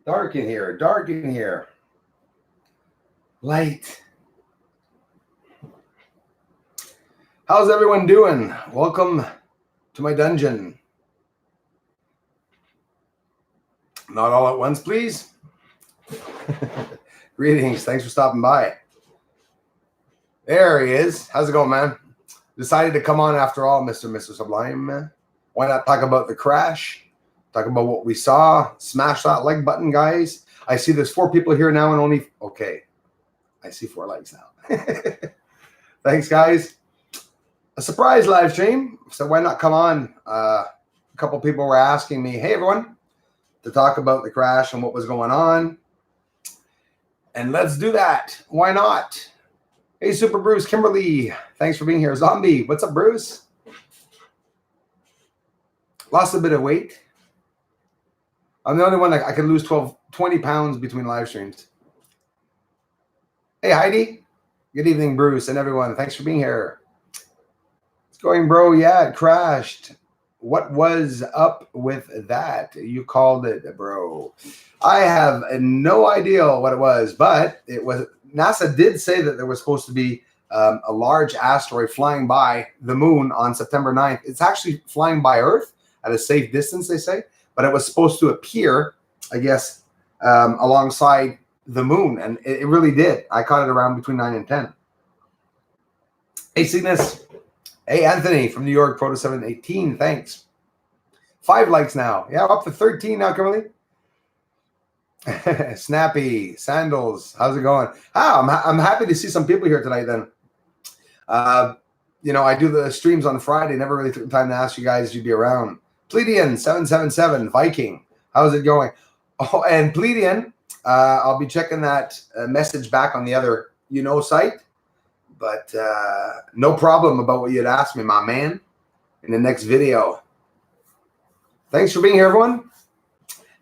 Dark in here, dark in here. Light. How's everyone doing? Welcome to my dungeon. Not all at once, please. Greetings. Thanks for stopping by. There he is. How's it going, man? Decided to come on after all, Mr. and Mr. Sublime. Why not talk about the crash? Talk about what we saw. Smash that like button, guys. I see there's 4 people here now and only... Okay. I see 4 likes now. Thanks, guys. A surprise live stream. So why not come on? A couple people were asking me, hey, everyone, to talk about the crash and what was going on. And let's do that. Why not? Hey, Super Bruce, Kimberly, thanks for being here. Zombie, what's up, Bruce? Lost a bit of weight. I'm the only one that I can lose 20 pounds between live streams. Hey, Heidi. Good evening, Bruce, and everyone. Thanks for being here. It's going, bro. Yeah, it crashed. What was up with that? You called it, bro. I have no idea what it was, but it was. NASA did say that there was supposed to be a large asteroid flying by the moon on September 9th. It's actually flying by Earth at a safe distance, they say, but it was supposed to appear, I guess, alongside the moon, and it really did. I caught it around between 9 and 10. Hey, Cygnus. Hey, Anthony from New York, Proto 718. Thanks. 5 likes now. Yeah, up to 13 now, Kimberly. Snappy, Sandals, how's it going? I'm happy to see some people here tonight then. You know, I do the streams on Friday. Never really took the time to ask you guys if you'd be around. Pledian 777 Viking, how's it going? Oh, and Pledian, I'll be checking that message back on the other site, but no problem about what you'd asked me, my man, in the next video. Thanks for being here, everyone.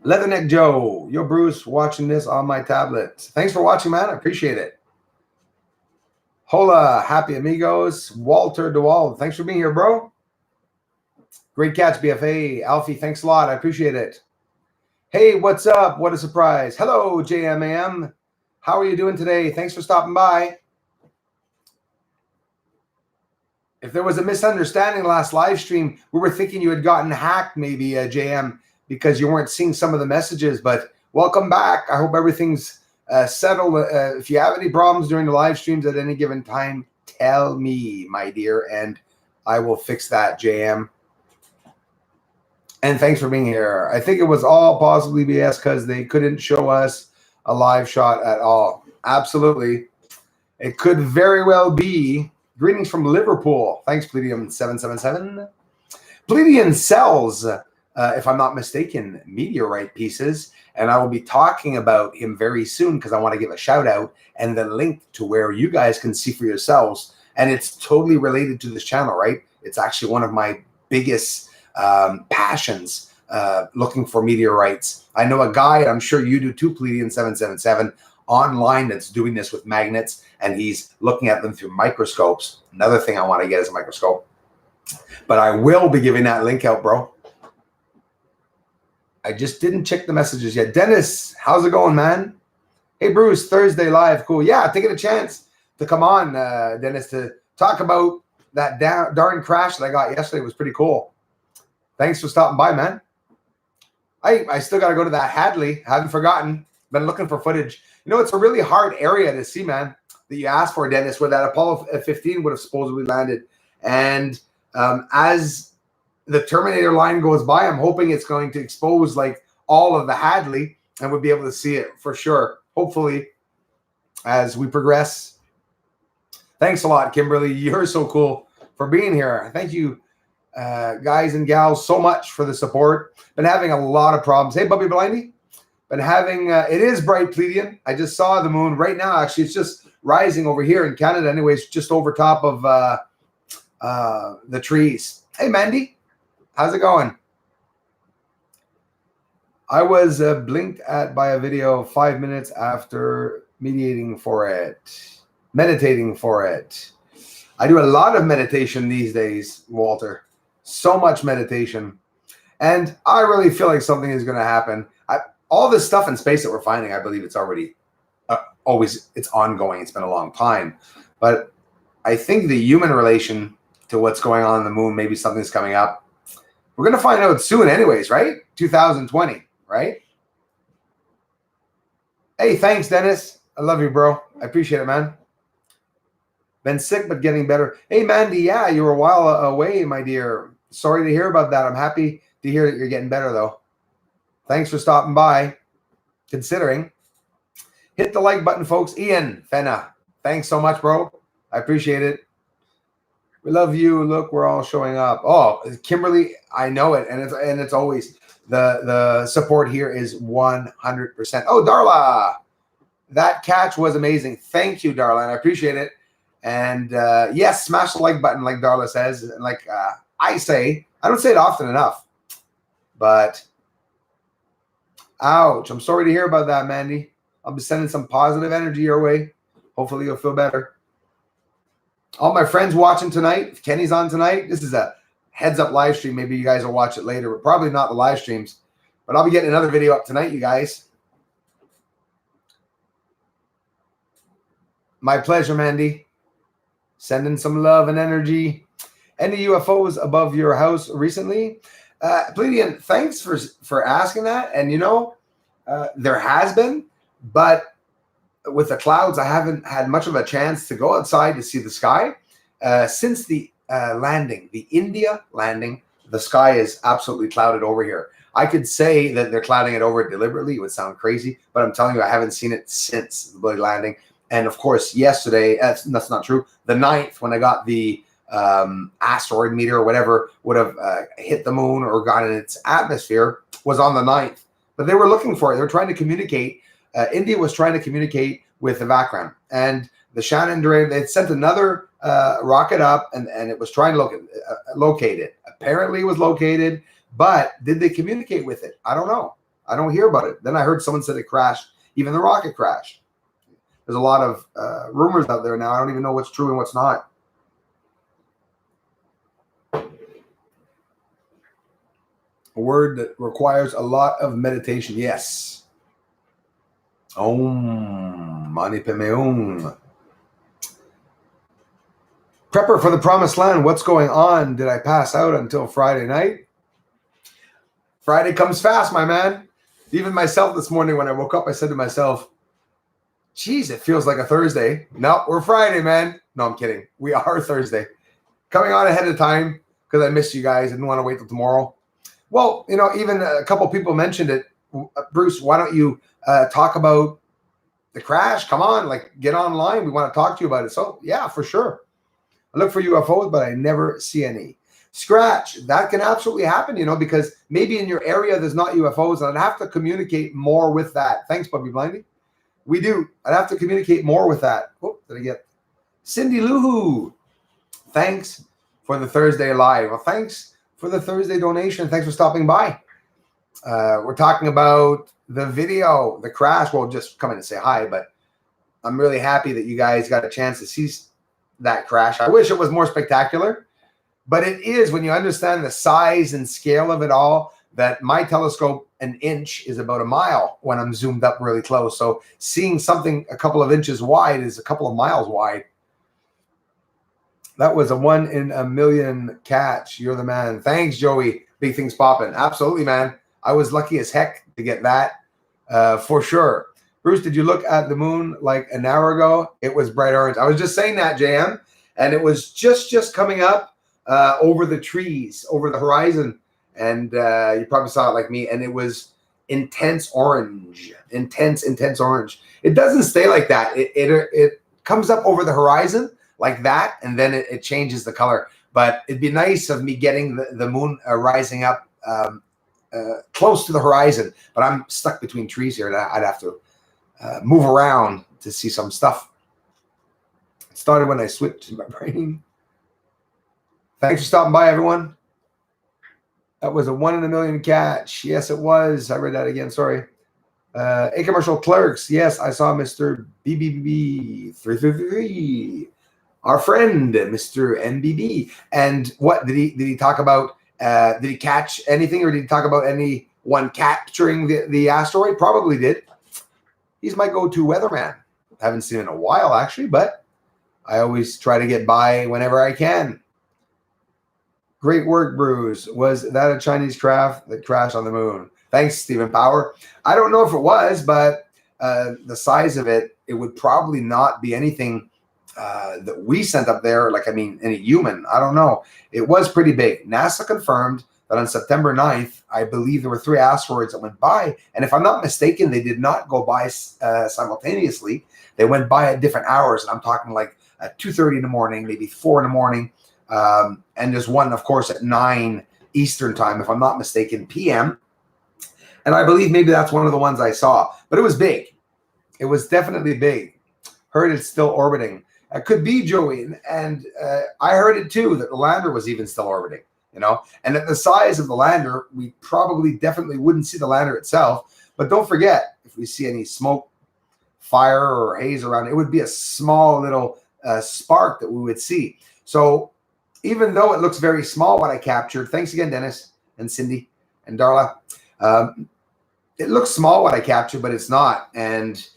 Leatherneck Joe, yo, Bruce, watching this on my tablet. Thanks for watching, man. I appreciate it. Hola, happy amigos. Walter DeWald, thanks for being here, bro. Great catch, BFA. Alfie, thanks a lot. I appreciate it. Hey, what's up? What a surprise. Hello, JMAM. How are you doing today? Thanks for stopping by. If there was a misunderstanding last live stream, we were thinking you had gotten hacked, maybe, JM, because you weren't seeing some of the messages. But welcome back. I hope everything's settled. If you have any problems during the live streams at any given time, tell me, my dear, and I will fix that, JM. And thanks for being here. I think it was all possibly BS because they couldn't show us a live shot at all. Absolutely. It could very well be. Greetings from Liverpool. Thanks, Pledium777. Pledium sells, if I'm not mistaken, meteorite pieces. And I will be talking about him very soon because I want to give a shout out and the link to where you guys can see for yourselves. And it's totally related to this channel, right? It's actually one of my biggest passions, looking for meteorites. I know a guy, I'm sure you do too, Pledian777, online that's doing this with magnets, and he's looking at them through microscopes. Another thing I want to get is a microscope. But I will be giving that link out, bro. I just didn't check the messages yet. Dennis, how's it going, man? Hey, Bruce, Thursday live. Cool. Yeah, taking a chance to come on, Dennis, to talk about that darn crash that I got yesterday. It was pretty cool. Thanks for stopping by, man. I still got to go to that Hadley. I haven't forgotten. Been looking for footage. You know, it's a really hard area to see, man, that you asked for, Dennis, where that Apollo 15 would have supposedly landed. And as the Terminator line goes by, I'm hoping it's going to expose, like, all of the Hadley, and we'll be able to see it for sure, hopefully, as we progress. Thanks a lot, Kimberly. You're so cool for being here. Thank you. Guys and gals, so much for the support. Been having a lot of problems. Hey, Bubby Blindy. Been having, it is bright, Pledian. I just saw the moon right now. Actually, it's just rising over here in Canada. Anyways, just over top of the trees. Hey, Mandy. How's it going? I was blinked at by a video 5 minutes after meditating for it. I do a lot of meditation these days, Walter. So much meditation. And I really feel like something is going to happen. all this stuff in space that we're finding, I believe it's already it's ongoing. It's been a long time. But I think the human relation to what's going on the moon, maybe something's coming up. We're going to find out soon anyways, right? 2020, right? Hey, thanks, Dennis. I love you, bro. I appreciate it, man. Been sick, but getting better. Hey, Mandy, yeah, you were a while away, my dear. Sorry to hear about that. I'm happy to hear that you're getting better, though. Thanks for stopping by, considering. Hit the like button, folks. Ian Fenna, thanks so much, bro. I appreciate it. We love you. Look, we're all showing up. Oh, Kimberly, I know it, and it's always the support here is 100%. Oh, Darla, that catch was amazing. Thank you, Darla, and I appreciate it. And yes, smash the like button, like Darla says, and like I say, I don't say it often enough, but ouch, I'm sorry to hear about that, Mandy. I'll be sending some positive energy your way. Hopefully you'll feel better. All my friends watching tonight, if Kenny's on tonight, this is a heads up live stream. Maybe you guys will watch it later, but probably not the live streams. But I'll be getting another video up tonight, you guys. My pleasure, Mandy. Sending some love and energy. Any UFOs above your house recently? Pleiadian, thanks for asking that. And you know, there has been, but with the clouds, I haven't had much of a chance to go outside to see the sky. Since the landing, the India landing, the sky is absolutely clouded over here. I could say that they're clouding it over deliberately. It would sound crazy, but I'm telling you, I haven't seen it since the bloody landing. And of course, yesterday, that's not true. The 9th, when I got the asteroid meter or whatever would have hit the moon or got in its atmosphere, was on the 9th. But they were looking for it. They were trying to communicate. India was trying to communicate with the background. And the Shannon Duray, they had sent another rocket up, and it was trying to locate it. Apparently it was located, but did they communicate with it? I don't know. I don't hear about it. Then I heard someone said it crashed. Even the rocket crashed. There's a lot of rumors out there now. I don't even know what's true and what's not. A word that requires a lot of meditation. Yes. Om Mani Padme Hum. Prepper for the promised land. What's going on? Did I pass out until Friday night? Friday comes fast, my man. Even myself this morning when I woke up, I said to myself, geez, it feels like a Thursday. No, we're Friday, man. No, I'm kidding. We are Thursday. Coming on ahead of time because I missed you guys. I didn't want to wait till tomorrow. Well, you know, even a couple people mentioned it. Bruce, why don't you talk about the crash? Come on, like get online. We want to talk to you about it. So yeah, for sure. I look for UFOs, but I never see any. Scratch, that can absolutely happen, you know, because maybe in your area there's not UFOs, and I'd have to communicate more with that. Thanks, Bubby Blindy. We do. I'd have to communicate more with that. Oh, did I get Cindy Luhu? Thanks for the Thursday live. Well, thanks for the Thursday donation. Thanks for stopping by. We're talking about the video, the crash. Well, just come in and say hi, but I'm really happy that you guys got a chance to see that crash. I wish it was more spectacular, but it is when you understand the size and scale of it all, that my telescope, an inch is about a mile when I'm zoomed up really close. So seeing something a couple of inches wide is a couple of miles wide. That was a 1 in a million catch. You're the man. Thanks, Joey. Big things popping. Absolutely, man. I was lucky as heck to get that for sure. Bruce, did you look at the moon like an hour ago? It was bright orange. I was just saying that, JM. And it was just coming up over the trees, over the horizon. And you probably saw it like me. And it was intense orange. Intense orange. It doesn't stay like that. It comes up over the horizon like that, and then it changes the color. But it'd be nice of me getting the moon rising up close to the horizon. But I'm stuck between trees here, and I'd have to move around to see some stuff. It started when I switched my brain. Thanks for stopping by, everyone. That was a 1 in a million catch. Yes, it was. I read that again. Sorry. A commercial clerks. Yes, I saw Mr. BBB 333. Our friend, Mr. MBB. And what did he talk about? Did he catch anything, or did he talk about any one capturing the asteroid? Probably did. He's my go-to weatherman. Haven't seen him in a while, actually, but I always try to get by whenever I can. Great work, Bruce. Was that a Chinese craft that crashed on the moon? Thanks, Stephen Power. I don't know if it was, but the size of it, it would probably not be anything that we sent up there. Like, I mean, any human. I don't know. It was pretty big. NASA confirmed that on September 9th, I believe there were 3 asteroids that went by. And if I'm not mistaken, they did not go by simultaneously. They went by at different hours. And I'm talking like at 2:30 in the morning, maybe 4 in the morning. And there's one, of course, at 9 Eastern time, if I'm not mistaken, PM. And I believe maybe that's one of the ones I saw. But it was big. It was definitely big. Heard it's still orbiting. It could be, Joey. And I heard it too, that the lander was even still orbiting. You know, and at the size of the lander, we probably definitely wouldn't see the lander itself. But don't forget, if we see any smoke, fire, or haze around, it would be a small little spark that we would see. So even though it looks very small, what I captured, thanks again, Dennis and Cindy and Darla. It looks small what I captured, but it's not. And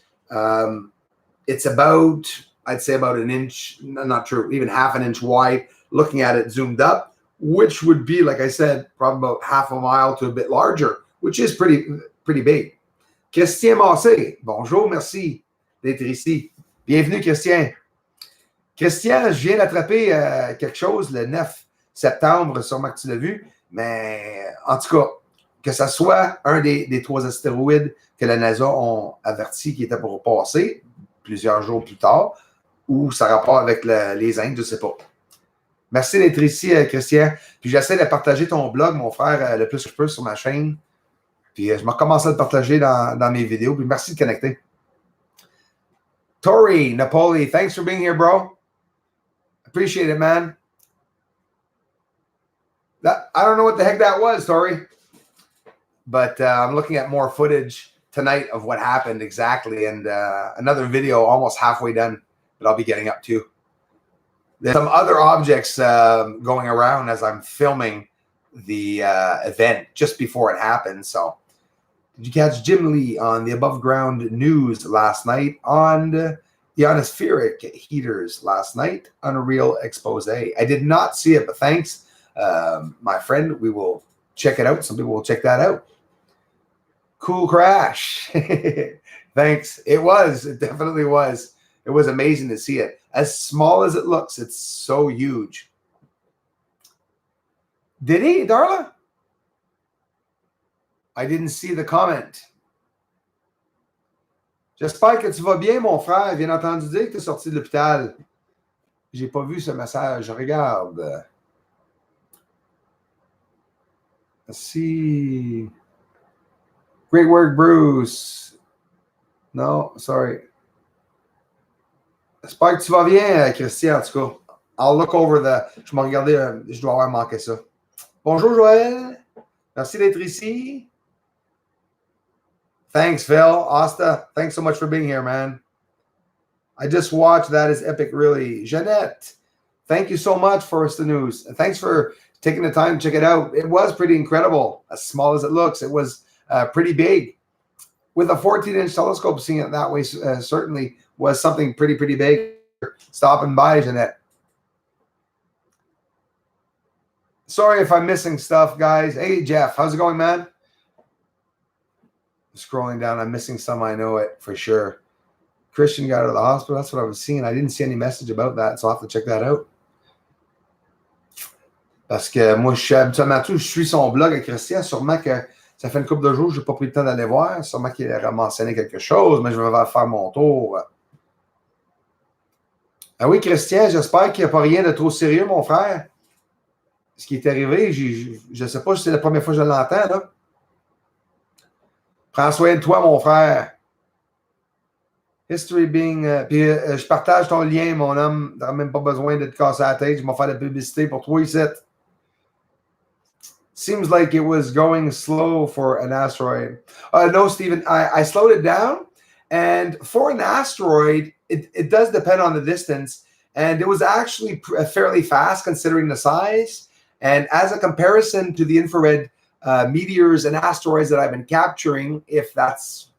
it's about, I'd say about an inch, not true, even half an inch wide, looking at it zoomed up, which would be, like I said, probably about half a mile to a bit larger, which is pretty big. Christian Massé, bonjour, merci d'être ici. Bienvenue, Christian. Christian, je viens d'attraper quelque chose le 9 septembre, sûrement que tu l'as vu, mais en tout cas, que ce soit un des 3 astéroïdes que la NASA ont averti qui était pour passer plusieurs jours plus tard, ou ça a rapport avec les Indes, je ne sais pas. Merci d'être ici, Christian. Puis j'essaie de partager ton blog, mon frère, le plus que je peux sur ma chaîne. Puis je vais commencer à le partager dans mes vidéos. Puis merci de connecter. Tori, Napoli, thanks for being here, bro. Appreciate it, man. I don't know what the heck that was, Tori. But I'm looking at more footage tonight of what happened exactly. And another video almost halfway done that I'll be getting up to. There's some other objects going around as I'm filming the event just before it happened. So, did you catch Jim Lee on the Above Ground News last night on the ionospheric heaters last night? Unreal expose. I did not see it, but thanks, my friend. We will check it out. Some people will check that out. Cool crash. Thanks. It was. It definitely was. It was amazing to see it. As small as it looks, it's so huge. Did he, Darla? I didn't see the comment. J'espère que tu vas bien, mon frère. Bien entendu dire que tu es sorti de l'hôpital. J'ai pas vu ce message. Regarde. Let's see. Great work, Bruce. No, sorry. J'espère que tu vas bien, Christian, en tout cas. I'll look over je m'en regardais, je dois avoir manqué ça. Bonjour, Joël. Merci d'être ici. Thanks, Phil. Asta, thanks so much for being here, man. I just watched. That is epic, really. Jeanette, thank you so much for the news. And thanks for taking the time to check it out. It was pretty incredible. As small as it looks, it was pretty big. With a 14-inch telescope, seeing it that way certainly was something pretty big. Stopping by, Jeanette. Sorry if I'm missing stuff, guys. Hey, Jeff, how's it going, man? Scrolling down, I'm missing some. I know it for sure. Christian got out of the hospital. That's what I was seeing. I didn't see any message about that, so I'll have to check that out. Parce que moi, habituellement, je suis son blog à Christian. Sûrement que ça fait une couple de jours que je n'ai pas pris le temps d'aller voir. Sûrement qu'il a mentionné quelque chose, mais je vais faire mon tour. Ah oui, Christian, j'espère qu'il n'y a pas rien de trop sérieux, mon frère. Ce qui est arrivé, je ne sais pas si c'est la première fois que je l'entends, là. Prends soin de toi, mon frère. History being... puis je partage ton lien, mon homme. Tu n'as même pas besoin de te casser la tête. Je vais faire de la publicité pour toi ici. Seems like it was going slow for an asteroid. No, Stephen, I slowed it down. And for an asteroid, it does depend on the distance. And it was actually fairly fast considering the size. And as a comparison to the infrared meteors and asteroids that I've been capturing, if that's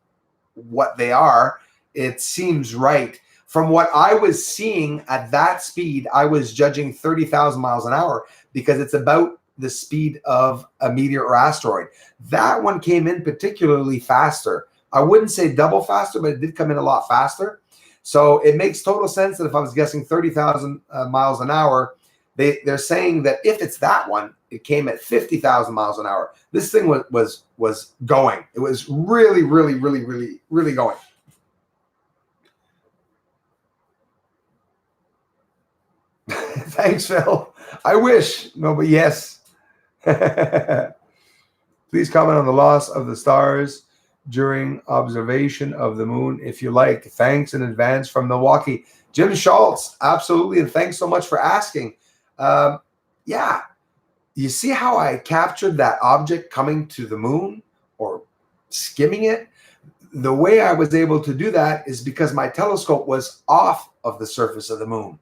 what they are, it seems right. From what I was seeing at that speed, I was judging 30,000 miles an hour because it's about the speed of a meteor or asteroid. That one came in particularly faster. I wouldn't say double faster, but it did come in a lot faster. So it makes total sense that if I was guessing 30,000 miles an hour, they're saying that if it's that one, it came at 50,000 miles an hour. This thing was going. It was really, really, really, really, really going. Thanks, Phil. I wish. No, but yes. Please comment on the loss of the stars during observation of the moon, if you like. Thanks in advance from Milwaukee. Jim Schultz, absolutely. And thanks so much for asking. Yeah. You see how I captured that object coming to the moon or skimming it? The way I was able to do that is because my telescope was off of the surface of the moon.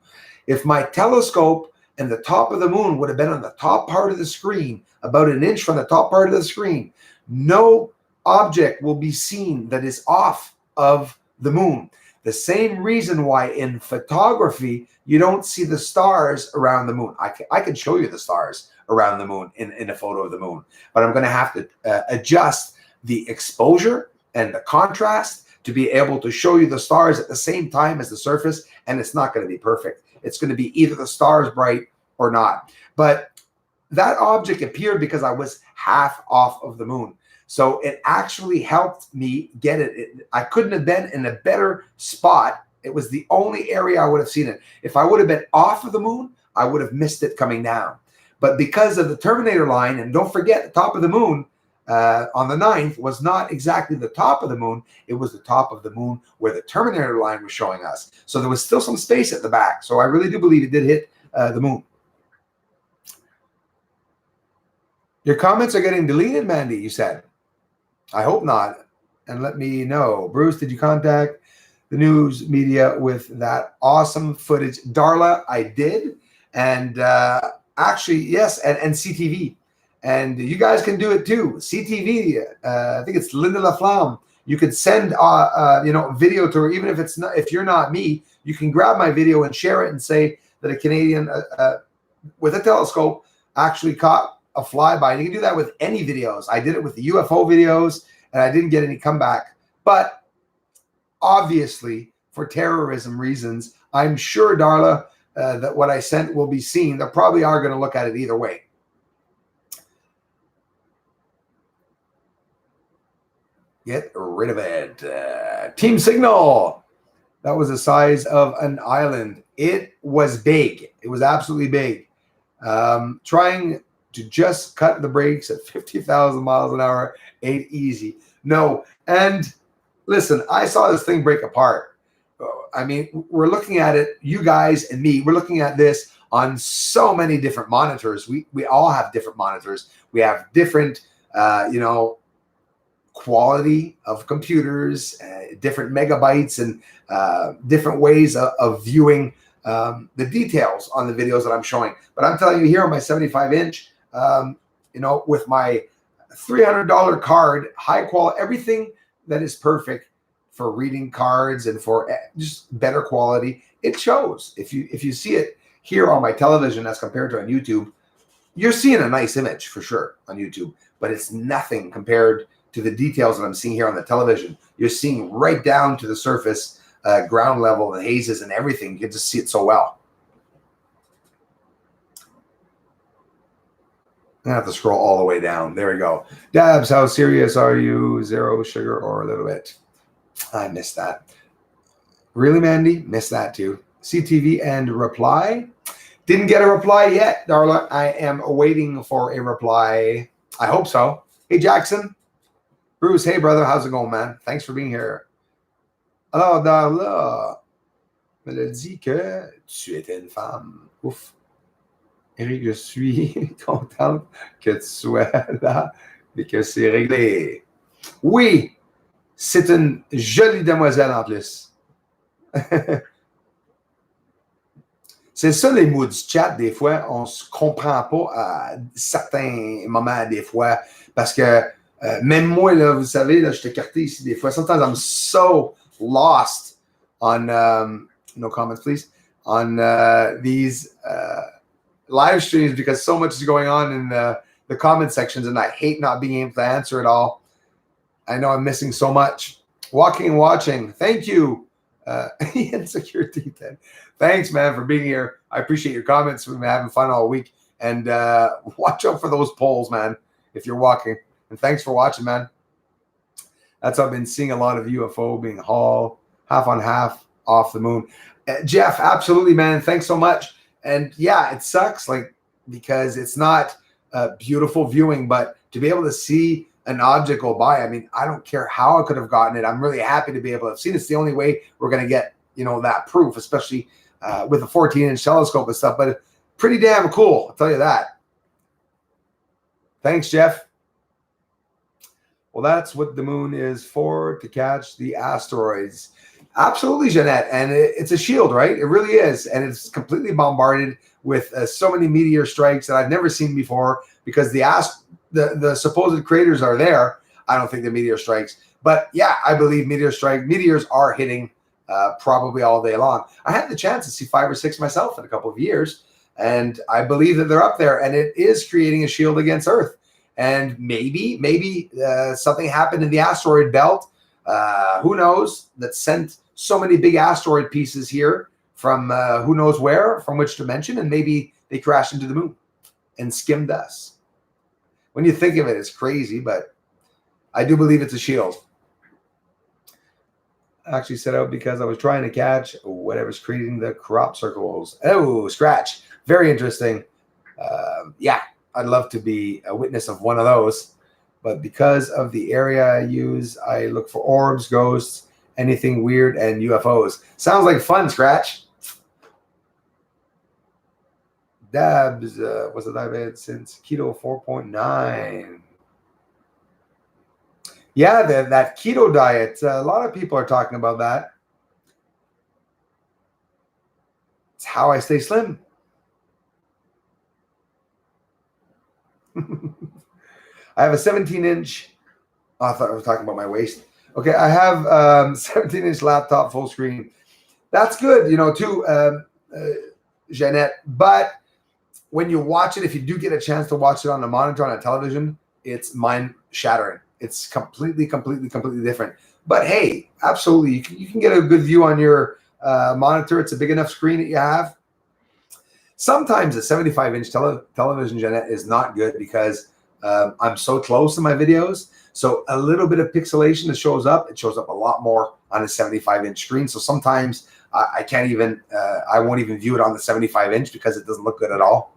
If my telescope and the top of the moon would have been on the top part of the screen, about an inch from the top part of the screen, no object will be seen that is off of the moon. The same reason why in photography, you don't see the stars around the moon. I can show you the stars around the moon in a photo of the moon, but I'm going to have to adjust the exposure and the contrast to be able to show you the stars at the same time as the surface, and it's not going to be perfect. It's going to be either the stars bright or not. But that object appeared because I was half off of the moon. So it actually helped me get it. I couldn't have been in a better spot. It was the only area I would have seen it. If I would have been off of the moon, I would have missed it coming down. But because of the Terminator line, and don't forget, the top of the moon on the 9th was not exactly the top of the moon. It was the top of the moon where the Terminator line was showing us. So there was still some space at the back. So I really do believe it did hit the moon. Your comments are getting deleted, Mandy, you said. I hope not. And let me know. Bruce, did you contact the news media with that awesome footage? Darla, I did. And actually, yes, and CTV. And you guys can do it too. CTV, I think it's Linda LaFlamme. You could send video to her, even if it's not, if you're not me, you can grab my video and share it and say that a Canadian with a telescope actually caught a flyby. And you can do that with any videos. I did it with the UFO videos, and I didn't get any comeback. But obviously, for terrorism reasons, I'm sure, Darla, that what I sent will be seen. They probably are going to look at it either way. Get rid of it. Team Signal. That was the size of an island. It was big. It was absolutely big. Trying to just cut the brakes at 50,000 miles an hour ain't easy. No. And listen, I saw this thing break apart. I mean, we're looking at it, you guys and me, we're looking at this on so many different monitors. We all have different monitors. We have different, quality of computers, different megabytes, and different ways of viewing the details on the videos that I'm showing. But I'm telling you here on my 75-inch, with my $300 card, high quality, everything that is perfect for reading cards and for just better quality, it shows. If you see it here on my television as compared to on YouTube, you're seeing a nice image for sure on YouTube, but it's nothing compared to the details that I'm seeing here on the television. You're seeing right down to the surface, ground level, the hazes and everything. You can just see it so well. I have to scroll all the way down. There we go. Dabs, how serious are you? Zero sugar or a little bit? I missed that. Really, Mandy? Missed that too. CTV and reply. Didn't get a reply yet, Darla. I am waiting for a reply. I hope so. Hey, Jackson. Bruce, hey, brother. How's it going, man? Thanks for being here. Alors, Darla me l'a dit que tu étais une femme. Ouf. Eric, je suis contente que tu sois là et que c'est réglé. Oui, c'est une jolie demoiselle en plus. C'est ça les moods du chat, des fois, on se comprend pas à certains moments, des fois, parce que même moi, là, vous savez, là, je suis écarté ici des fois. Sometimes I'm so lost on, no comments, please, on these live streams because so much is going on in the comment sections, and I hate not being able to answer it all. I know I'm missing so much. Walking and watching. Thank you. Insecurity 10. Thanks, man, for being here. I appreciate your comments. We've been having fun all week. And watch out for those polls, man, if you're walking. And thanks for watching, man. That's how I've been seeing a lot of UFO being hauled half on half off the moon. Jeff, absolutely, man. Thanks so much. And yeah, it sucks, like, because it's not beautiful viewing, but to be able to see an object go by, I mean, I don't care how I could have gotten it. I'm really happy to be able to have seen it. It's the only way we're going to get, you know, that proof, especially with a 14-inch telescope and stuff. But pretty damn cool, I'll tell you that. Thanks, Jeff. Well, that's what the moon is for, to catch the asteroids. Absolutely, Jeanette. And it's a shield, right? It really is. And it's completely bombarded with so many meteor strikes that I've never seen before, because the supposed craters are there. I don't think the meteor strikes. But yeah, I believe meteors are hitting probably all day long. I had the chance to see 5 or 6 myself in a couple of years, and I believe that they're up there, and it is creating a shield against Earth. And maybe something happened in the asteroid belt. Who knows? That sent so many big asteroid pieces here from who knows where, from which dimension, and maybe they crashed into the moon and skimmed us. When you think of it, it's crazy, but I do believe it's a shield. I actually set out because I was trying to catch whatever's creating the crop circles. Oh, scratch. Very interesting. Yeah, I'd love to be a witness of one of those. But because of the area I use, I look for orbs, ghosts, anything weird, and UFOs. Sounds like fun, Scratch. Dabs was a diet since keto 4.9. Yeah, that keto diet. A lot of people are talking about that. It's how I stay slim. I have a 17-inch. Oh, I thought I was talking about my waist. Okay, I have 17-inch laptop full screen. That's good, you know, too, Jeanette. But when you watch it, if you do get a chance to watch it on a monitor, on a television, it's mind-shattering. It's completely different. But hey, absolutely, you can get a good view on your monitor. It's a big enough screen that you have. Sometimes a 75-inch television, Jeanette, is not good because I'm so close in my videos. So a little bit of pixelation that shows up, it shows up a lot more on a 75-inch screen. So sometimes I can't even, I won't even view it on the 75-inch because it doesn't look good at all.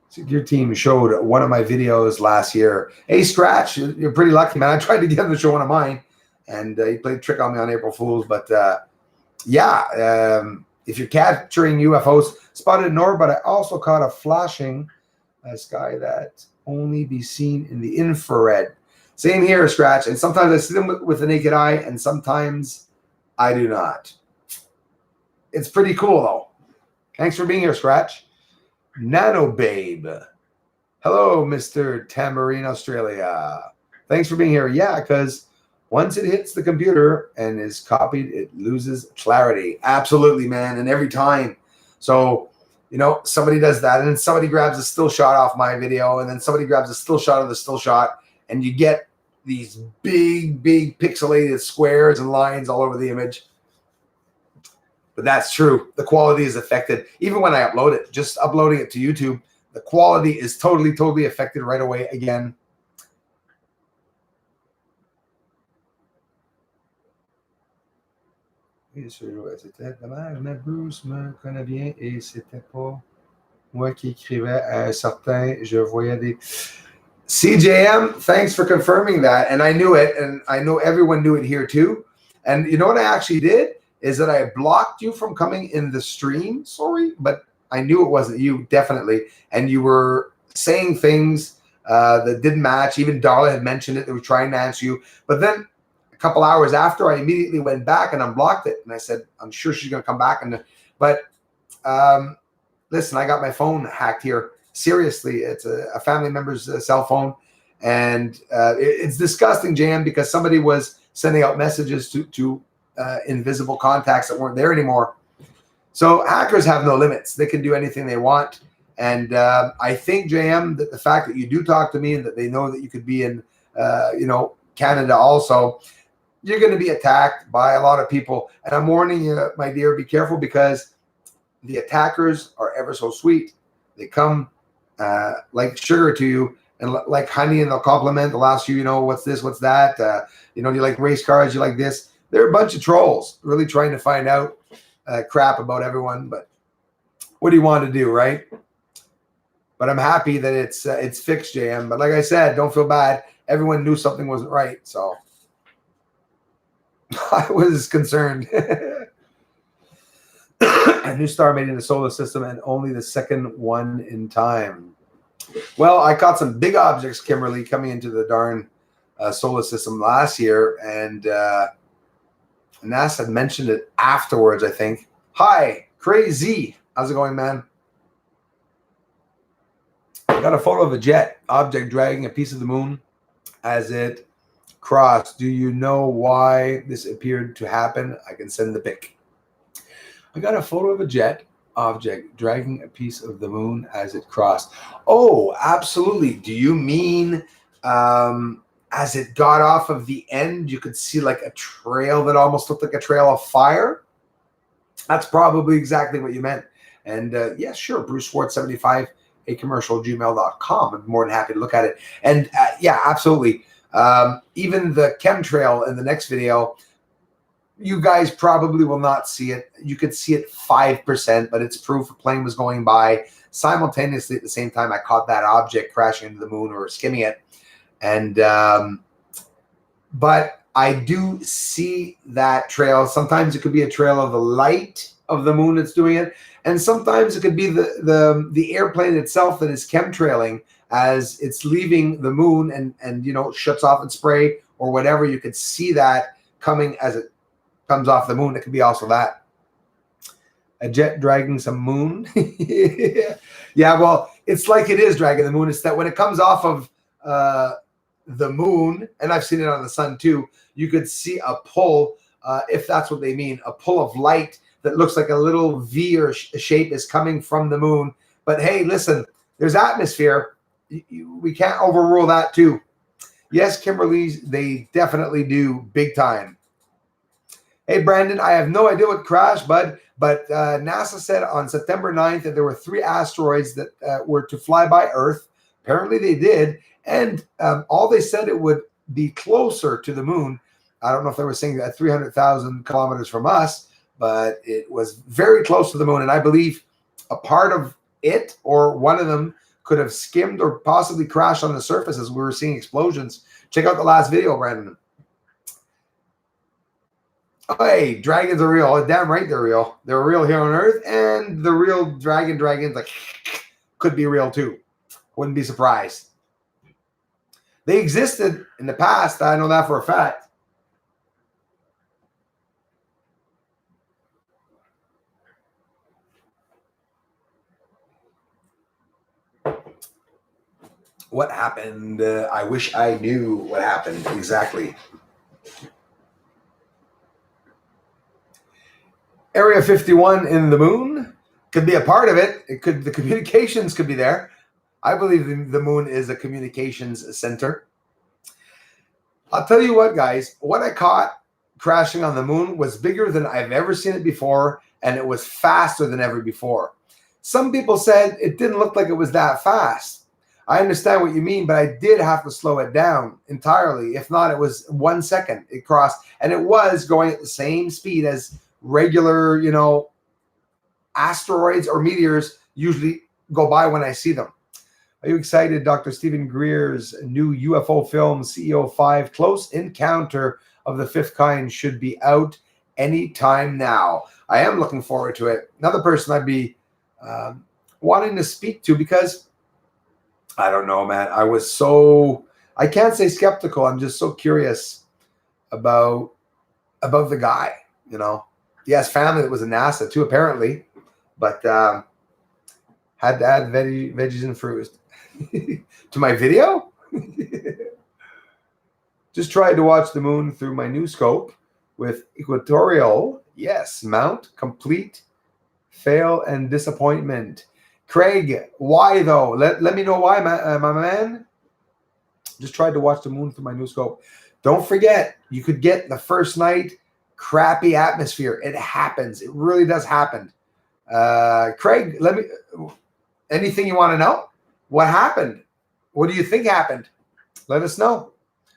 So your team showed one of my videos last year. Hey, Scratch, you're pretty lucky, man. I tried to get him to show one of mine, and he played a trick on me on April Fool's. But yeah, if you're capturing UFOs, spotted in orbit, but I also caught a flashing sky that only be seen in the infrared. Same here, Scratch. And sometimes I see them with the naked eye, and sometimes I do not. It's pretty cool, though. Thanks for being here, Scratch. Nano Babe. Hello, Mr. Tamarine, Australia. Thanks for being here. Yeah, because once it hits the computer and is copied, it loses clarity. Absolutely, man. And every time. So, you know, somebody does that, and then somebody grabs a still shot off my video, and then somebody grabs a still shot of the still shot, and you get these big pixelated squares and lines all over the image. But that's true. The quality is affected. Even when I upload it, just uploading it to YouTube, the quality is totally affected right away again. C'était dommage, mais Bruce me connaît bien et c'était pas moi qui écrivais à un certain, je voyais des... CJM, thanks for confirming that. And I knew it, and I know everyone knew it here too. And you know what I actually did? Is that I blocked you from coming in the stream. Sorry, but I knew it wasn't you, definitely. And you were saying things that didn't match. Even Darla had mentioned it. They were trying to answer you. But then couple hours after, I immediately went back and unblocked it. And I said, I'm sure she's going to come back. But listen, I got my phone hacked here. Seriously, it's a family member's cell phone. And it's disgusting, JM, because somebody was sending out messages to invisible contacts that weren't there anymore. So hackers have no limits. They can do anything they want. And I think, JM, that the fact that you do talk to me and that they know that you could be in, Canada also, you're going to be attacked by a lot of people. And I'm warning you, my dear, be careful, because the attackers are ever so sweet. They come like sugar to you and like honey, and they'll compliment. They'll ask you, what's this, what's that? Do you like race cars? You like this? They're a bunch of trolls really trying to find out crap about everyone. But what do you want to do, right? But I'm happy that it's fixed, JM. But like I said, don't feel bad. Everyone knew something wasn't right, so I was concerned. A new star made in the solar system, and only the second one in time. Well, I caught some big objects, Kimberly, coming into the darn solar system last year, and NASA mentioned it afterwards, I think. Hi, Crazy. How's it going, man? I got a photo of a jet object dragging a piece of the moon as it crossed. Do you know why this appeared to happen? I can send the pic. I got a photo of a jet object dragging a piece of the moon as it crossed. Oh, absolutely. Do you mean as it got off of the end, you could see like a trail that almost looked like a trail of fire? That's probably exactly what you meant. And yeah, sure, Bruce Schwartz 75, acommercial@gmail.com. I'm more than happy to look at it. And yeah, absolutely. Even the chemtrail in the next video, you guys probably will not see it. You could see it 5%, but it's proof a plane was going by simultaneously at the same time. I caught that object crashing into the moon or skimming it. And but I do see that trail. Sometimes it could be a trail of the light of the moon that's doing it, and sometimes it could be the airplane itself that is chemtrailing as it's leaving the moon and shuts off its spray or whatever. You could see that coming as it comes off the moon. It could be also that. A jet dragging some moon. Yeah, well, it's like it is dragging the moon. It's that when it comes off of the moon, and I've seen it on the sun too, you could see a pull, if that's what they mean, a pull of light that looks like a little V or shape is coming from the moon. But hey, listen, there's atmosphere. We can't overrule that too. Yes, Kimberly, they definitely do, big time. Hey, Brandon, I have no idea what crashed, bud, but NASA said on September 9th that there were 3 asteroids that were to fly by Earth. Apparently they did, and all they said it would be closer to the moon. I don't know if they were saying that 300,000 kilometers from us, but it was very close to the moon, and I believe a part of it or one of them could have skimmed or possibly crashed on the surface as we were seeing explosions. Check out the last video, Brandon. Oh, hey, dragons are real. Damn right they're real. They're real here on Earth, and the real dragons like could be real too. Wouldn't be surprised. They existed in the past. I know that for a fact. What happened? I wish I knew what happened exactly. Area 51 in the moon could be a part of it. The communications could be there. I believe the moon is a communications center. I'll tell you what, guys, what I caught crashing on the moon was bigger than I've ever seen it before, and it was faster than ever before. Some people said it didn't look like it was that fast. I understand what you mean, but I did have to slow it down entirely. If not, it was 1 second it crossed, and it was going at the same speed as regular, asteroids or meteors usually go by when I see them. Are you excited? Dr. Stephen Greer's new UFO film, CEO5, Close Encounter of the Fifth Kind, should be out anytime now. I am looking forward to it. Another person I'd be wanting to speak to, because I don't know, man. I can't say skeptical. I'm just so curious about the guy. You know, he has family that was in NASA too, apparently, but had to add veggies and fruits to my video. Just tried to watch the moon through my new scope with equatorial. Yes, mount complete. Fail and disappointment. Craig, why though? Let me know why, my man. Just tried to watch the moon through my new scope. Don't forget, you could get the first night crappy atmosphere. It happens. It really does happen. Craig, anything you want to know? What happened? What do you think happened? Let us know.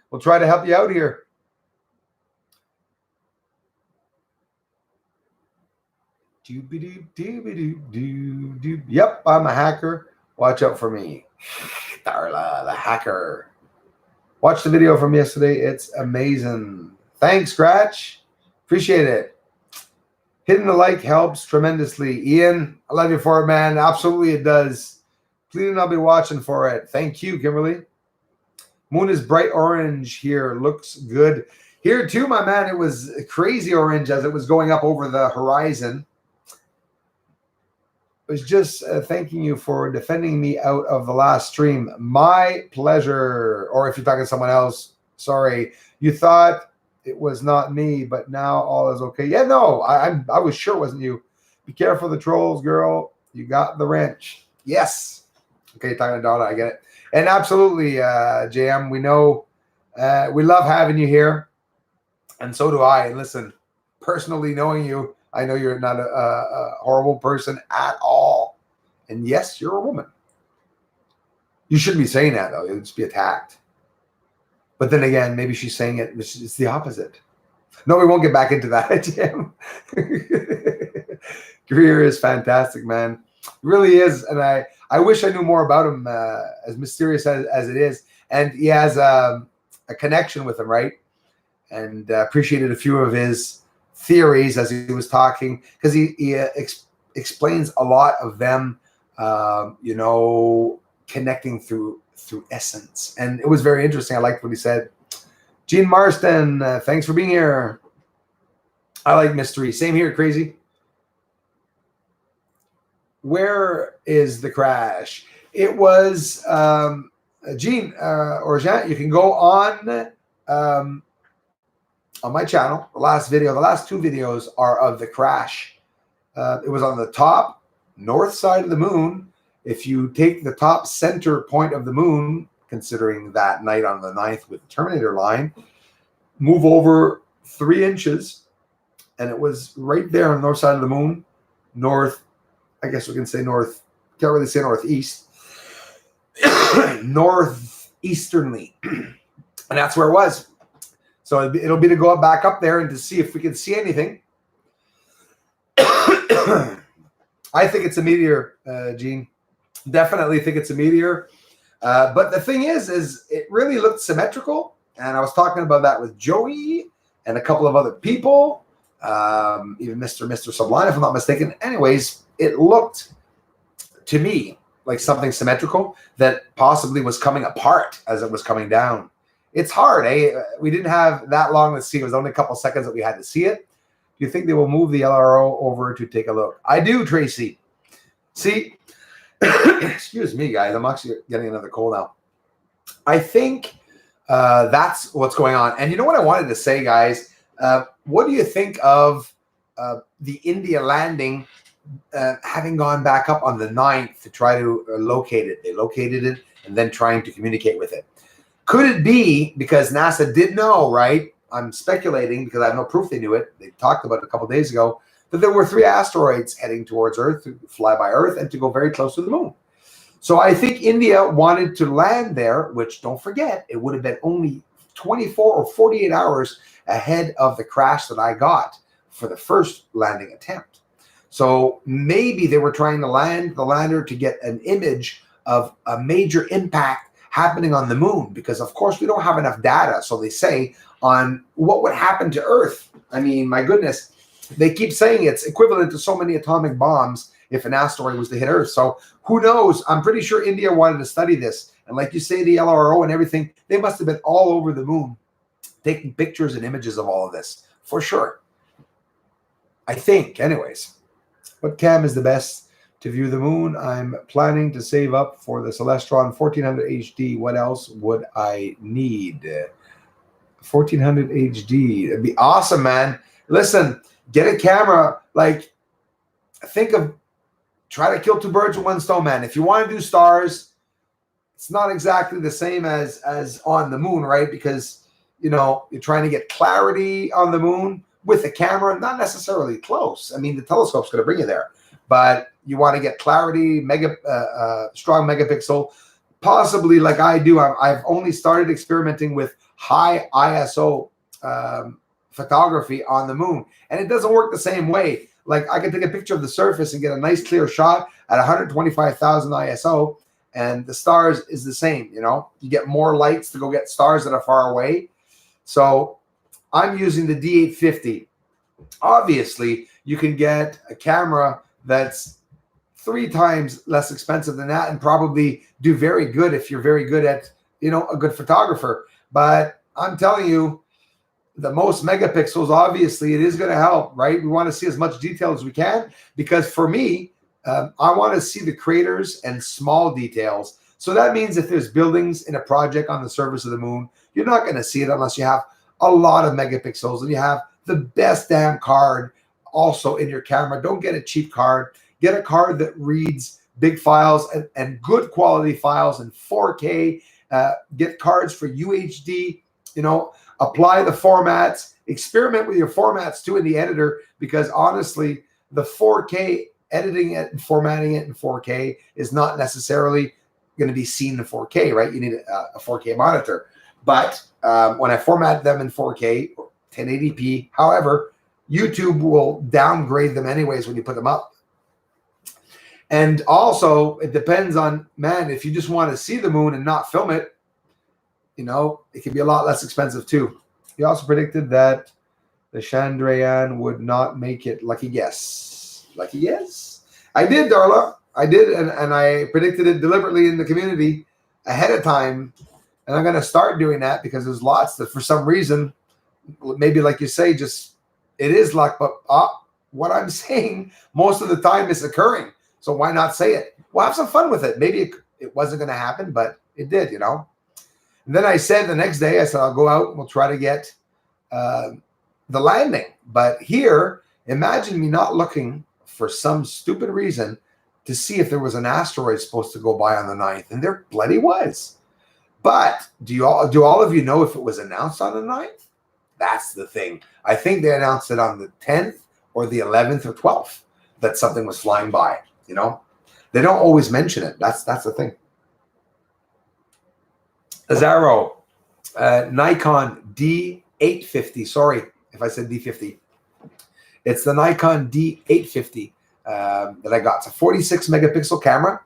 We'll try to help you out here. Yep, I'm a hacker. Watch out for me. Darla, the hacker. Watch the video from yesterday. It's amazing. Thanks, Scratch. Appreciate it. Hitting the like helps tremendously. Ian, I love you for it, man. Absolutely it does. Please, I'll be watching for it. Thank you, Kimberly. Moon is bright orange here. Looks good. Here too, my man, it was crazy orange as it was going up over the horizon. I was just thanking you for defending me out of the last stream. My pleasure. Or if you're talking to someone else, sorry. You thought it was not me, but now all is okay. Yeah, no, I was sure it wasn't you. Be careful of the trolls, girl. You got the wrench. Yes. Okay, talking to Donna, I get it. And absolutely, JM, we know, we love having you here. And so do I. And listen, personally knowing you, I know you're not a horrible person at all. And yes, you're a woman. You shouldn't be saying that, though. You'll just be attacked. But then again, maybe she's saying it. It's the opposite. No, we won't get back into that, Jim. Greer is fantastic, man. It really is. And I wish I knew more about him, as mysterious as it is. And he has a connection with him, right? And appreciated a few of his theories as he was talking, because he explains a lot of them, you know, connecting through essence. And it was very interesting. I liked what he said. Gene Marston, thanks for being here. I like mystery. Same here, crazy. Where is the crash? It was Gene or Jean. You can go on my channel. The last two videos are of the crash. It was on the top north side of the moon. If you take the top center point of the moon, considering that night on the 9th with the Terminator line, move over 3 inches, and it was right there on the north side of the moon, north, I guess we can say north, can't really say northeast, northeasternly, and that's where it was. So it'll be to go back up there and to see if we can see anything. I think it's a meteor, Gene. Definitely think it's a meteor. But the thing is it really looked symmetrical. And I was talking about that with Joey and a couple of other people, even Mr. Sublime, if I'm not mistaken. Anyways, it looked to me like something symmetrical that possibly was coming apart as it was coming down. It's hard, eh? We didn't have that long to see. It was only a couple seconds that we had to see it. Do you think they will move the LRO over to take a look? I do, Tracy. See, excuse me, guys. I'm actually getting another cold now. I think that's what's going on. And you know what I wanted to say, guys? What do you think of the India landing having gone back up on the 9th to try to locate it? They located it and then trying to communicate with it. Could it be because NASA did know, right? I'm speculating because I have no proof they knew it. They talked about it a couple of days ago, that there were 3 asteroids heading towards Earth to fly by Earth and to go very close to the moon. So I think India wanted to land there, which, don't forget, it would have been only 24 or 48 hours ahead of the crash that I got for the first landing attempt. So maybe they were trying to land the lander to get an image of a major impact happening on the moon, because of course we don't have enough data, so they say, on what would happen to Earth. I mean, my goodness, they keep saying it's equivalent to so many atomic bombs if an asteroid was to hit Earth. So who knows? I'm pretty sure India wanted to study this. And like you say, the LRO and everything, they must have been all over the moon taking pictures and images of all of this for sure. I think, anyways. What cam is the best to view the moon? I'm planning to save up for the Celestron 1400 HD. What else would I need? 1400 HD. It'd be awesome, man. Listen, get a camera. Like, try to kill two birds with one stone, man. If you want to do stars, it's not exactly the same as on the moon, right? Because, you know, you're trying to get clarity on the moon with a camera, not necessarily close. I mean, the telescope's going to bring you there, but you want to get clarity, strong megapixel, possibly like I do. I've only started experimenting with high ISO photography on the moon, and it doesn't work the same way. Like, I can take a picture of the surface and get a nice clear shot at 125,000 ISO, and the stars is the same. You know, you get more lights to go get stars that are far away. So I'm using the D850. Obviously, you can get a camera that's 3 times less expensive than that and probably do very good if you're very good at, you know, a good photographer. But I'm telling you, the most megapixels, obviously, it is going to help, right? We want to see as much detail as we can, because for me, I want to see the craters and small details. So that means if there's buildings in a project on the surface of the moon, you're not going to see it unless you have a lot of megapixels and you have the best damn card also in your camera. Don't get a cheap card. Get a card that reads big files and good quality files in 4K. Get cards for UHD, you know, apply the formats, experiment with your formats too in the editor, because honestly, the 4K editing it and formatting it in 4K is not necessarily going to be seen in 4K, right? You need a 4K monitor. But when I format them in 4K, 1080p, however, YouTube will downgrade them anyways when you put them up. And also, it depends on, man, if you just want to see the moon and not film it, you know, it can be a lot less expensive too. He also predicted that the Chandrayaan would not make it. Lucky guess. Lucky guess? I did, Darla. I did, and I predicted it deliberately in the community ahead of time. And I'm going to start doing that because there's lots that for some reason, maybe like you say, just it is luck. But what I'm saying most of the time is occurring. So why not say it? Well, have some fun with it. Maybe it wasn't going to happen, but it did, you know. And then I said the next day, I said, I'll go out and we'll try to get the landing. But here, imagine me not looking for some stupid reason to see if there was an asteroid supposed to go by on the 9th. And there bloody was. But do all of you know if it was announced on the 9th? That's the thing. I think they announced it on the 10th or the 11th or 12th that something was flying by, you know. They don't always mention it. That's the thing. Azaro, Nikon D850. Sorry if I said D50. It's the Nikon D850 that I got. It's a 46 megapixel camera.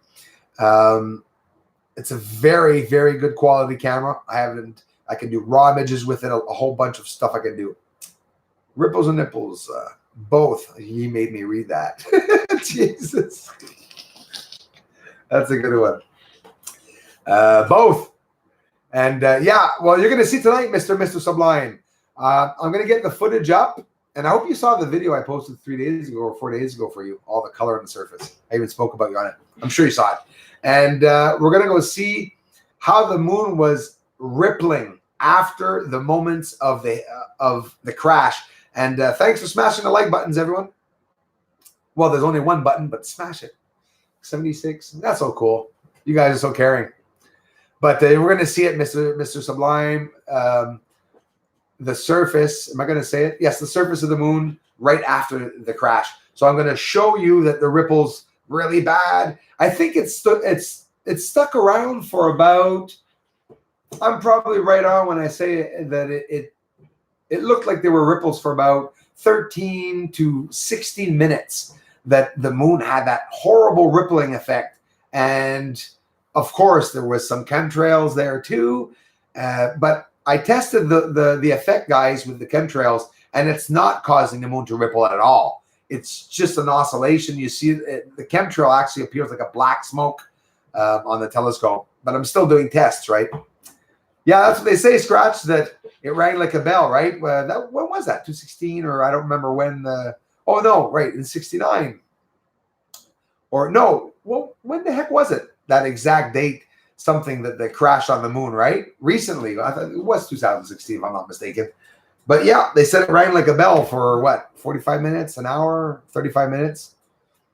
It's a very, very good quality camera. I can do raw images with it, a whole bunch of stuff I can do. Ripples and nipples, both. He made me read that. Jesus. That's a good one. Both. And yeah, well, you're going to see tonight, Mr. Sublime. I'm going to get the footage up. And I hope you saw the video I posted 3 days ago or 4 days ago for you, all the color on the surface. I even spoke about you on it. I'm sure you saw it. And we're going to go see how the moon was rippling after the moments of the crash. And thanks for smashing the like buttons, everyone. Well, there's only one button, but smash it. 76. That's so cool. You guys are so caring. But we're going to see it, Mr. Sublime. The surface, am I going to say it? Yes, the surface of the moon right after the crash. So I'm going to show you that the ripples really bad. I think it's stuck around for about, I'm probably right on when I say that it looked like there were ripples for about 13 to 16 minutes that the moon had that horrible rippling effect. And of course, there was some chemtrails there too. But I tested the effect, guys, with the chemtrails, and it's not causing the moon to ripple at all. It's just an oscillation. You see the chemtrail actually appears like a black smoke on the telescope, but I'm still doing tests, right? Yeah, that's what they say, Scratch, that It rang like a bell, right? When was that? 216, or I don't remember when the. Oh no, right in 69, or no. Well, when the heck was it? That exact date, something that they crashed on the moon, right? Recently, I thought it was 2016, if I'm not mistaken. But yeah, they said it rang like a bell for what, 45 minutes, an hour, 35 minutes,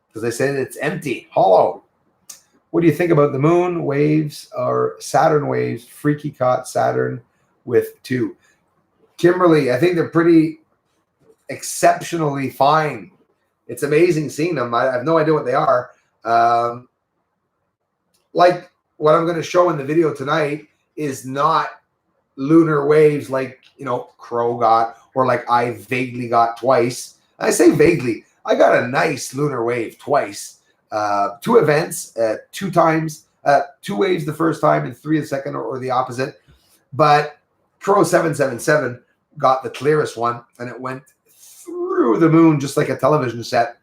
because they said it's empty, hollow. What do you think about the moon waves or Saturn waves? Freaky caught Saturn with 2. Kimberly, I think they're pretty exceptionally fine. It's amazing seeing them. I have no idea what they are. Like what I'm going to show in the video tonight is not lunar waves like, Crow got, or like I vaguely got twice. I say vaguely. I got a nice lunar wave twice. 2 events, 2 times, 2 waves the first time and 3 the second, or the opposite. But Crow 777 got the clearest one, and it went through the moon just like a television set.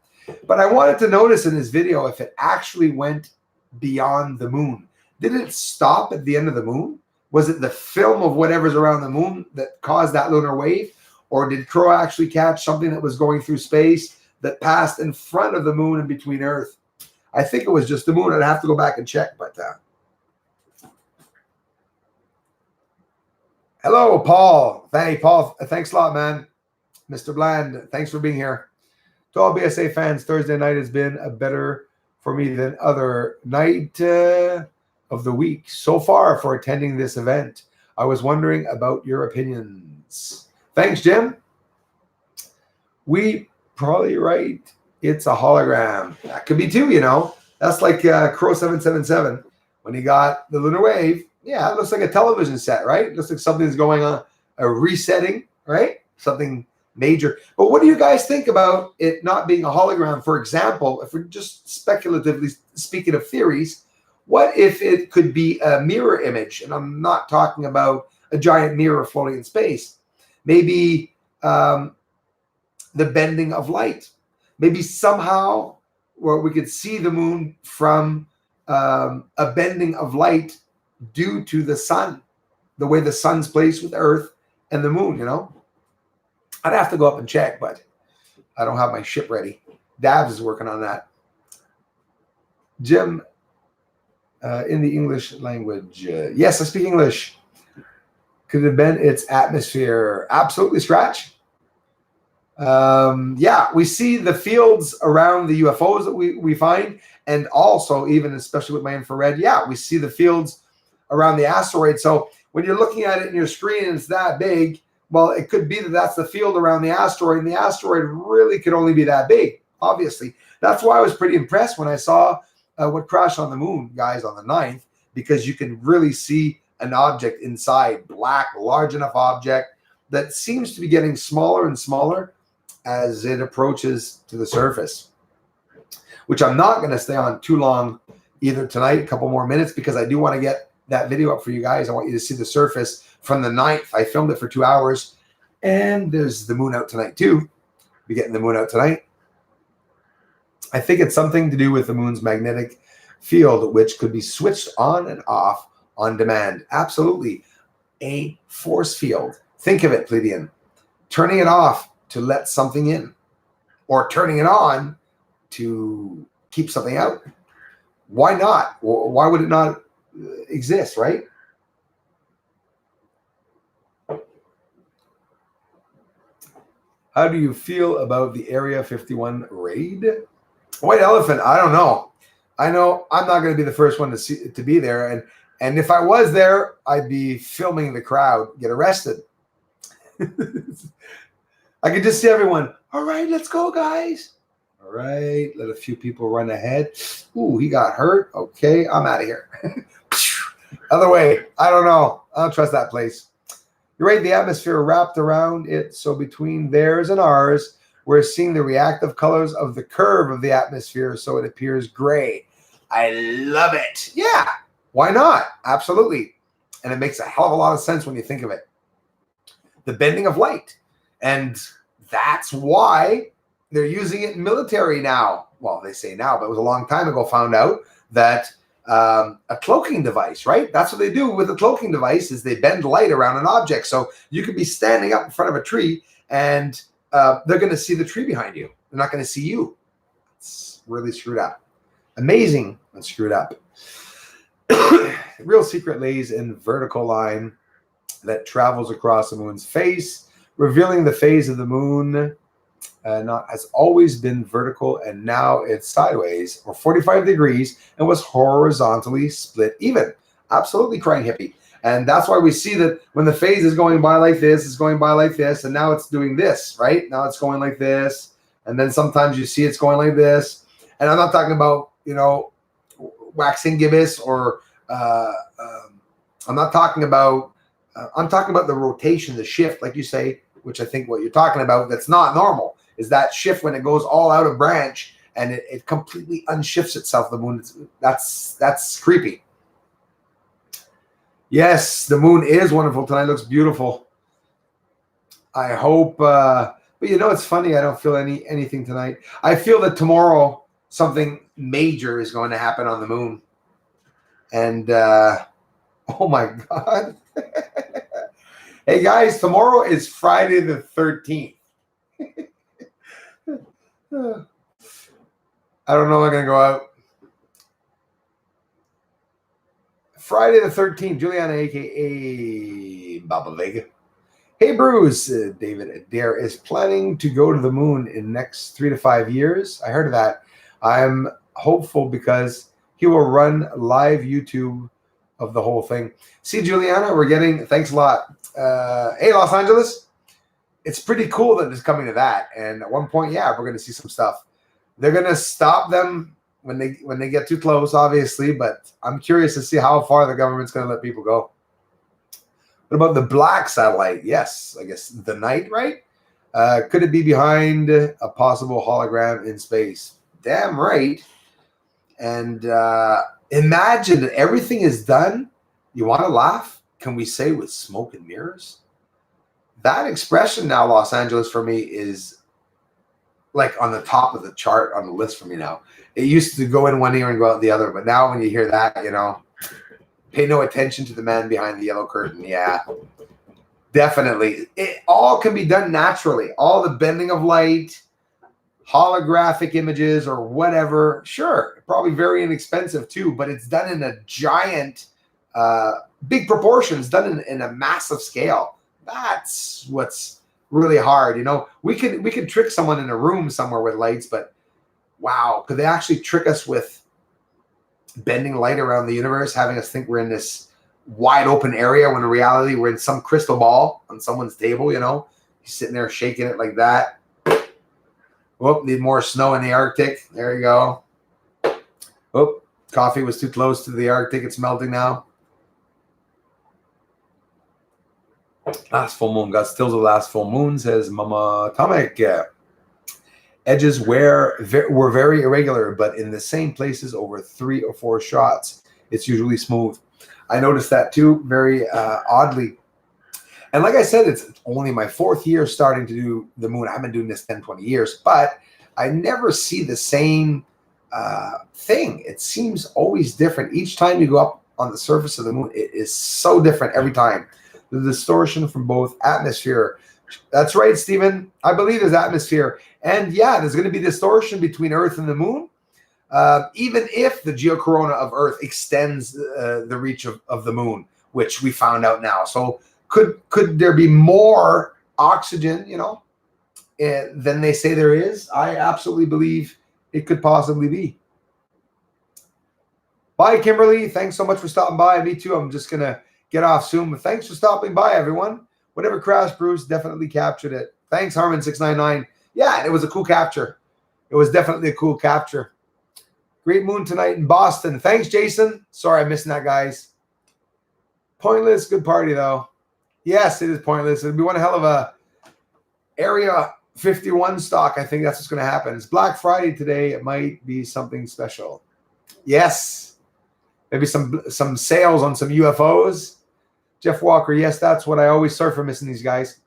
But I wanted to notice in this video if it actually went beyond the moon. Did it stop at the end of the moon? Was it the film of whatever's around the moon that caused that lunar wave? Or did Crow actually catch something that was going through space that passed in front of the moon and between Earth? I think it was just the moon. I'd have to go back and check, but hello, Paul. Hey, Paul. Thanks a lot, man. Mr. Bland, thanks for being here. To all BSA fans, Thursday night has been a better for me than other night of the week so far for attending this event. I was wondering about your opinions. Thanks, Jim. We probably right. It's a hologram. That could be too, That's like Crow 777 when he got the lunar wave. Yeah, it looks like a television set, right? It looks like something's going on, a resetting, right? Something major. But what do you guys think about it not being a hologram? For example, if we're just speculatively speaking of theories, what if it could be a mirror image? And I'm not talking about a giant mirror floating in space. Maybe the bending of light. Maybe somehow where we could see the moon from a bending of light due to the sun, the way the sun's placed with Earth and the moon, I'd have to go up and check, but I don't have my ship ready. Davs is working on that. Jim, in the English language. Yes, I speak English. Could it have been its atmosphere? Absolutely, Scratch. Yeah, we see the fields around the UFOs that we find, and also even especially with my infrared, yeah, we see the fields around the asteroid. So when you're looking at it in your screen and it's that big, well, it could be that that's the field around the asteroid, and the asteroid really could only be that big, obviously. That's why I was pretty impressed when I saw what crashed on the moon, guys, on the 9th, because you can really see an object inside, black, large enough object that seems to be getting smaller and smaller as it approaches to the surface, which I'm not going to stay on too long either tonight, a couple more minutes, because I do want to get that video up for you guys. I want you to see the surface from the 9th. I filmed it for 2 hours, and there's the moon out tonight too. Be getting the moon out tonight. I think it's something to do with the moon's magnetic field, which could be switched on and off on demand. Absolutely. A force field. Think of it, Pleiadian. Turning it off to let something in, or turning it on to keep something out. Why not? Why would it not exist, right? How do you feel about the Area 51 raid? White Elephant, I don't know. I know I'm not going to be the first one to be there, and if I was there, I'd be filming the crowd get arrested. I could just see everyone. All right, let's go, guys. All right, let a few people run ahead. Ooh, he got hurt. Okay, I'm out of here. Other way. I don't know. I don't trust that place. You're right. The atmosphere wrapped around it. So between theirs and ours, we're seeing the reactive colors of the curve of the atmosphere, so it appears gray. I love it. Yeah. Why not? Absolutely. And it makes a hell of a lot of sense when you think of it. The bending of light. And that's why they're using it in military now. Well, they say now, but it was a long time ago found out that a cloaking device, right? That's what they do with a cloaking device is they bend light around an object. So you could be standing up in front of a tree and they're going to see the tree behind you. They're not going to see you. It's really screwed up. Amazing and screwed up. Real secret lays in vertical line that travels across the moon's face, revealing the phase of the moon has always been vertical, and now it's sideways or 45 degrees and was horizontally split even. Absolutely crying hippie. And that's why we see that when the phase is going by like this, it's going by like this, and now it's doing this, right? Now it's going like this, and then sometimes you see it's going like this. And I'm not talking about, you know, waxing gibbous or I'm not talking about, I'm talking about the rotation, the shift, like you say, which I think what you're talking about, that's not normal, is that shift when it goes all out of branch and it completely unshifts itself, the moon. That's creepy. Yes, the moon is wonderful tonight. Looks beautiful. I hope, but you know, it's funny. I don't feel anything tonight. I feel that tomorrow something major is going to happen on the moon. And, oh my God. Hey guys, tomorrow is Friday the 13th. I don't know if I'm going to go out. Friday the 13th, Juliana, a.k.a. Baba Vega. Hey, Bruce, David Adair is planning to go to the moon in the next 3 to 5 years. I heard of that. I'm hopeful because he will run live YouTube of the whole thing. See, Juliana, we're getting, thanks a lot. Hey, Los Angeles. It's pretty cool that it's coming to that. And at one point, yeah, we're going to see some stuff. They're going to stop them when they get too close, obviously. But I'm curious to see how far the government's going to let people go. What about the black satellite? Yes, I guess the night, right? Could it be behind a possible hologram in space? Damn right. And imagine that everything is done. You want to laugh? Can we say with smoke and mirrors? That expression now, Los Angeles, for me is like on the top of the chart on the list for me now. It used to go in one ear and go out the other, but now when you hear that, you know, pay no attention to the man behind the yellow curtain. Yeah, definitely. It all can be done naturally. All the bending of light, holographic images or whatever. Sure, probably very inexpensive too, but it's done in a giant, big proportions, done in a massive scale. That's what's really hard. You know, we could trick someone in a room somewhere with lights, but wow, could they actually trick us with bending light around the universe, having us think we're in this wide open area when in reality we're in some crystal ball on someone's table, you know? He's sitting there shaking it like that. Whoop, need more snow in the Arctic. There you go. Whoop, coffee was too close to the Arctic. It's melting now. Last full moon. Got stills of last full moon, says Mama Tomek. Edges were very irregular, but in the same places over 3 or 4 shots. It's usually smooth. I noticed that too, very oddly. And like I said, it's only my 4th year starting to do the moon. I've been doing this 10, 20 years, but I never see the same thing. It seems always different. Each time you go up on the surface of the moon, it is so different every time. The distortion from both atmosphere. That's right, Stephen. I believe there's atmosphere. And yeah, there's going to be distortion between Earth and the moon, even if the geocorona of Earth extends the reach of the moon, which we found out now. So could there be more oxygen, you know, than they say there is? I absolutely believe it could possibly be. Bye, Kimberly. Thanks so much for stopping by. Me too. I'm just going to get off soon. But thanks for stopping by, everyone. Whatever crashed, Bruce definitely captured it. Thanks, Harmon699. Yeah, it was a cool capture. It was definitely a cool capture. Great moon tonight in Boston. Thanks, Jason. Sorry I'm missing that, guys. Pointless. Good party, though. Yes, it is pointless. It'll be one hell of a Area 51 stock. I think that's what's going to happen. It's Black Friday today. It might be something special. Yes. Maybe some sales on some UFOs. Jeff Walker, yes, that's what I always, sorry for missing these guys.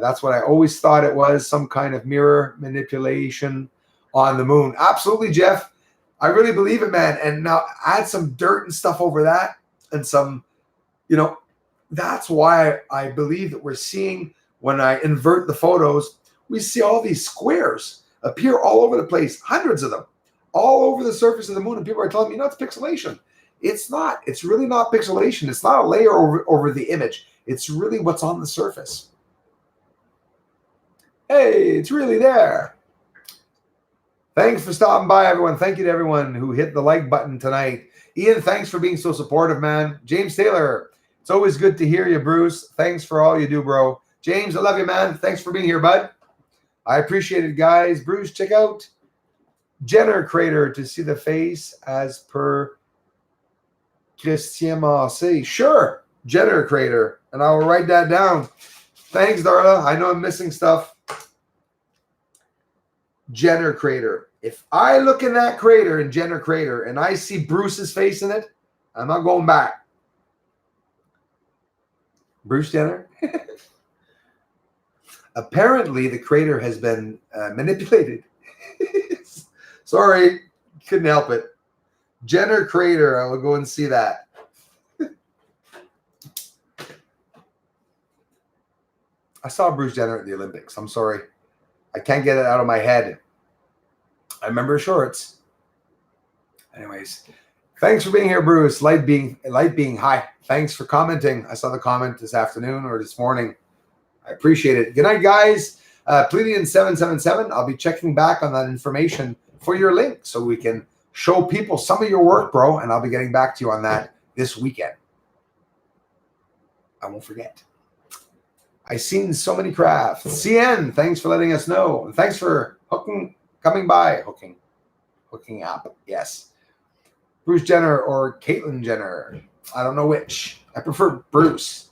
That's what I always thought it was, some kind of mirror manipulation on the moon. Absolutely, Jeff. I really believe it, man. And now add some dirt and stuff over that and some, you know, that's why I believe that we're seeing, when I invert the photos, we see all these squares appear all over the place, hundreds of them, all over the surface of the moon. And people are telling me, it's pixelation. It's not. It's really not pixelation. It's not a layer over the image. It's really what's on the surface. Hey, it's really there. Thanks for stopping by, everyone. Thank you to everyone who hit the like button tonight. Ian, thanks for being so supportive, man. James Taylor, it's always good to hear you, Bruce. Thanks for all you do, bro. James, I love you, man. Thanks for being here, bud. I appreciate it, guys. Bruce, check out Jenner Crater to see the face as per Christian Massé. Sure, Jenner Crater. And I will write that down. Thanks, Darla. I know I'm missing stuff. Jenner Crater. If I look in that crater in Jenner Crater and I see Bruce's face in it, I'm not going back. Bruce Jenner. Apparently, the crater has been manipulated. Sorry, couldn't help it. Jenner Crater. I will go and see that. I saw Bruce Jenner at the Olympics. I'm sorry. I can't get it out of my head. I remember shorts. Anyways, thanks for being here, Bruce. Light being hi. Thanks for commenting. I saw the comment this afternoon or this morning. I appreciate it. Good night, guys. Pleiadian 777. I'll be checking back on that information for your link so we can show people some of your work, bro. And I'll be getting back to you on that this weekend. I won't forget. I've seen so many crafts. CN, thanks for letting us know. And thanks for coming by. Hooking up. Yes. Bruce Jenner or Caitlyn Jenner. I don't know which. I prefer Bruce.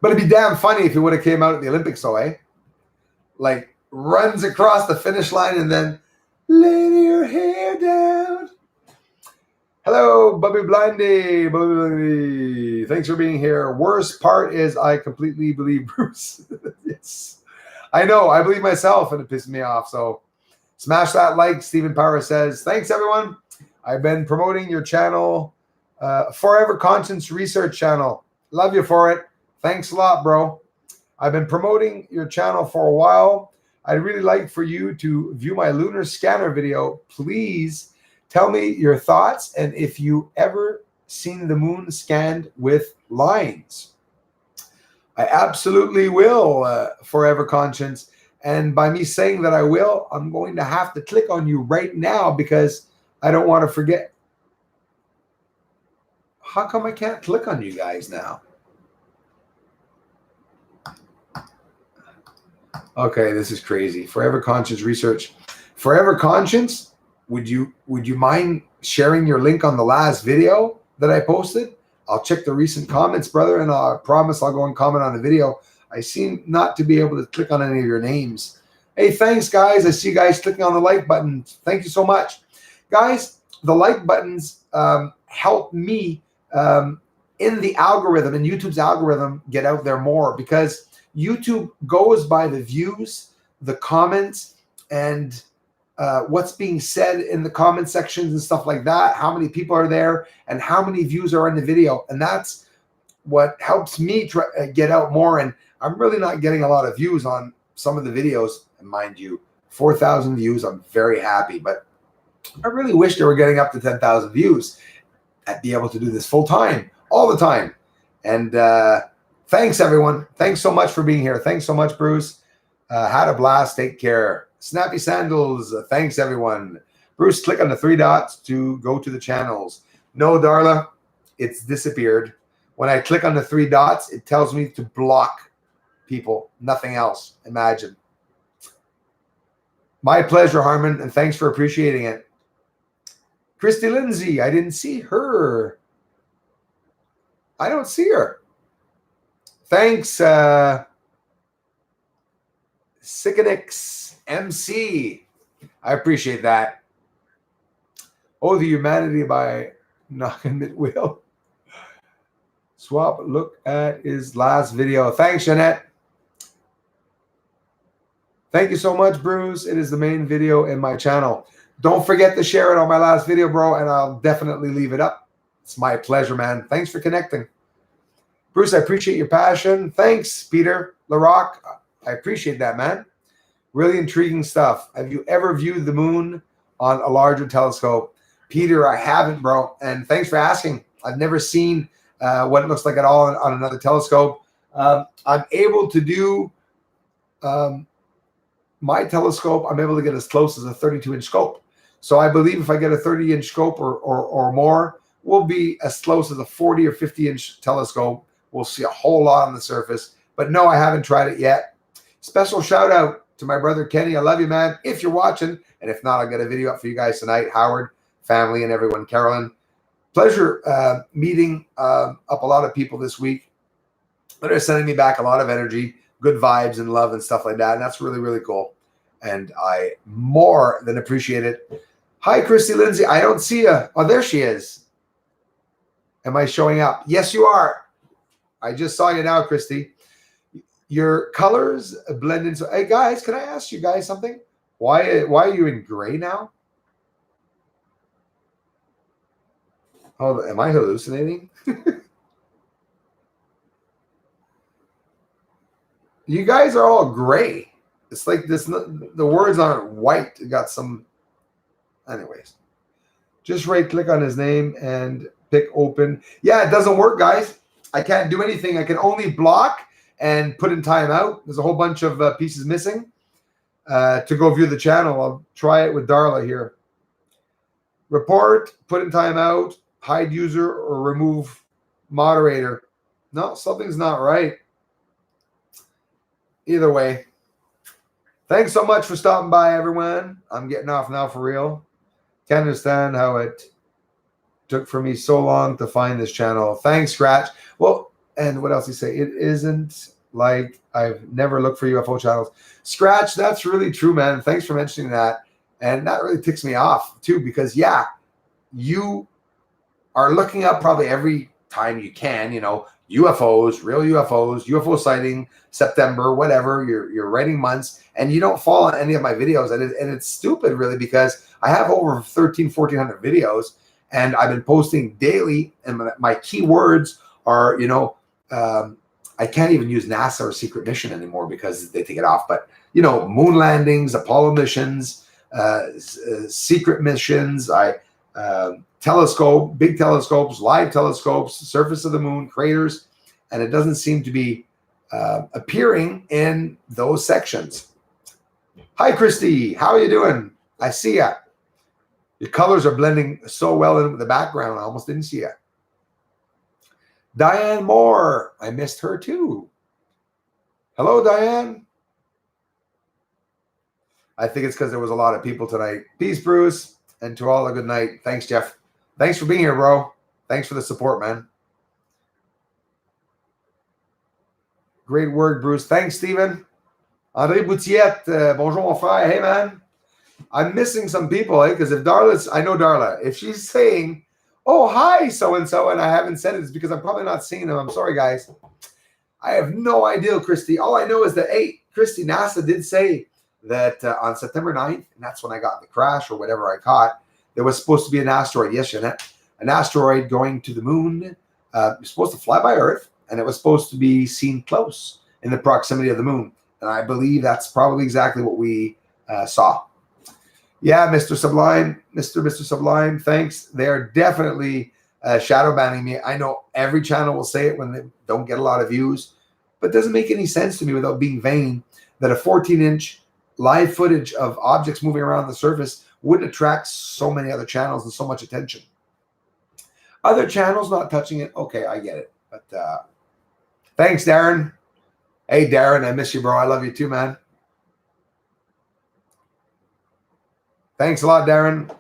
But it'd be damn funny if he would have came out at the Olympics, though, eh? Like, runs across the finish line and then lay your hair down. Hello, Bubby Blindy. Bubby Blindy. Thanks for being here. Worst part is I completely believe Bruce. Yes. I know. I believe myself, and it pisses me off. So smash that like. Stephen Power says, thanks, everyone. I've been promoting your channel, Forever Conscience Research channel. Love you for it. Thanks a lot, bro. I've been promoting your channel for a while. I'd really like for you to view my lunar scanner video. Please tell me your thoughts and if you ever seen the moon scanned with lines. I absolutely will, Forever Conscience. And by me saying that I will, I'm going to have to click on you right now because I don't want to forget. How come I can't click on you guys now? Okay, this is crazy. Forever Conscience Research. Forever Conscience, would you mind sharing your link on the last video that I posted? I'll check the recent comments, brother, and I promise I'll go and comment on the video. I seem not to be able to click on any of your names. Hey, thanks, guys. I see you guys clicking on the like button. Thank you so much. Guys, the like buttons help me in the algorithm, in YouTube's algorithm, get out there more because YouTube goes by the views, the comments, and what's being said in the comment sections and stuff like that, how many people are there, and how many views are in the video. And that's what helps me get out more. And I'm really not getting a lot of views on some of the videos. And mind you, 4,000 views, I'm very happy. But I really wish they were getting up to 10,000 views. I'd be able to do this full time, all the time. And thanks, everyone. Thanks so much for being here. Thanks so much, Bruce. Had a blast. Take care. Snappy Sandals. Thanks, everyone. Bruce, click on the 3 dots to go to the channels. No, Darla, it's disappeared. When I click on the 3 dots, it tells me to block people. Nothing else. Imagine. My pleasure, Harmon, and thanks for appreciating it. Christy Lindsay, I didn't see her. I don't see her. Thanks, Sikanix MC. I appreciate that. Oh, the humanity by Knockin' It Will. Swap, look at his last video. Thanks, Jeanette. Thank you so much, Bruce. It is the main video in my channel. Don't forget to share it on my last video, bro, and I'll definitely leave it up. It's my pleasure, man. Thanks for connecting. Bruce, I appreciate your passion. Thanks, Peter LaRock. I appreciate that, man. Really intriguing stuff. Have you ever viewed the moon on a larger telescope? Peter, I haven't, bro. And thanks for asking. I've never seen what it looks like at all on another telescope. I'm able to do my telescope. I'm able to get as close as a 32-inch scope. So I believe if I get a 30-inch scope or more, we'll be as close as a 40 or 50-inch telescope. We'll see a whole lot on the surface. But no, I haven't tried it yet. Special shout out to my brother Kenny. I love you, man. If you're watching, and if not, I'll get a video up for you guys tonight. Howard, family, and everyone. Carolyn, pleasure meeting up a lot of people this week that are sending me back a lot of energy, good vibes and love and stuff like that. And that's really, really cool. And I more than appreciate it. Hi, Christy Lindsay. I don't see you. Oh, there she is. Am I showing up? Yes, you are. I just saw you now, Christy. Your colors blend in. So, hey, guys, can I ask you guys something? Why are you in gray now? Oh, am I hallucinating? You guys are all gray. It's like this. The words aren't white. It got some. Anyways, just right click on his name and pick open. Yeah, it doesn't work, guys. I can't do anything. I can only block and put in timeout. There's a whole bunch of pieces missing to go view the channel. I'll try it with Darla here. Report, put in timeout, hide user, or remove moderator. No, something's not right. Either way, thanks so much for stopping by, everyone. I'm getting off now for real. Can't understand how it took for me so long to find this channel. Thanks, Scratch. Well, and what else he say? It isn't like I've never looked for UFO channels. Scratch, that's really true, man. Thanks for mentioning that. And that really ticks me off, too, because, yeah, you are looking up probably every time you can, you know, UFOs, real UFOs, UFO sighting, September, whatever, you're writing months, and you don't fall on any of my videos. And it's stupid, really, because I have over 1,400 videos, and I've been posting daily, and my keywords are, you know, I can't even use NASA or Secret Mission anymore because they take it off. But, you know, moon landings, Apollo missions, secret missions, telescope, big telescopes, live telescopes, surface of the moon, craters, and it doesn't seem to be appearing in those sections. Hi, Christy. How are you doing? I see ya. Your colors are blending so well in the background. I almost didn't see you. Diane Moore. I missed her too. Hello, Diane. I think it's because there was a lot of people tonight. Peace, Bruce. And to all, a good night. Thanks, Jeff. Thanks for being here, bro. Thanks for the support, man. Great word, Bruce. Thanks, Stephen. André Boutillette. Bonjour, mon frère. Hey, man. I'm missing some people, because if Darla's, I know Darla, if she's saying, oh, hi, so-and-so, and I haven't said it, it's because I'm probably not seeing them. I'm sorry, guys. I have no idea, Christy. All I know is that, hey, Christy, NASA did say that on September 9th, and that's when I got the crash or whatever I caught, there was supposed to be an asteroid. Yes, Jeanette, an asteroid going to the moon. It was supposed to fly by Earth, and it was supposed to be seen close in the proximity of the moon. And I believe that's probably exactly what we saw. Yeah, Mr. Sublime, Mr. Sublime, thanks. They're definitely shadow banning me. I know every channel will say it when they don't get a lot of views, but it doesn't make any sense to me without being vain that a 14-inch live footage of objects moving around the surface wouldn't attract so many other channels and so much attention. Other channels not touching it, okay, I get it. But thanks, Darren. Hey, Darren, I miss you, bro. I love you too, man. Thanks a lot, Darren.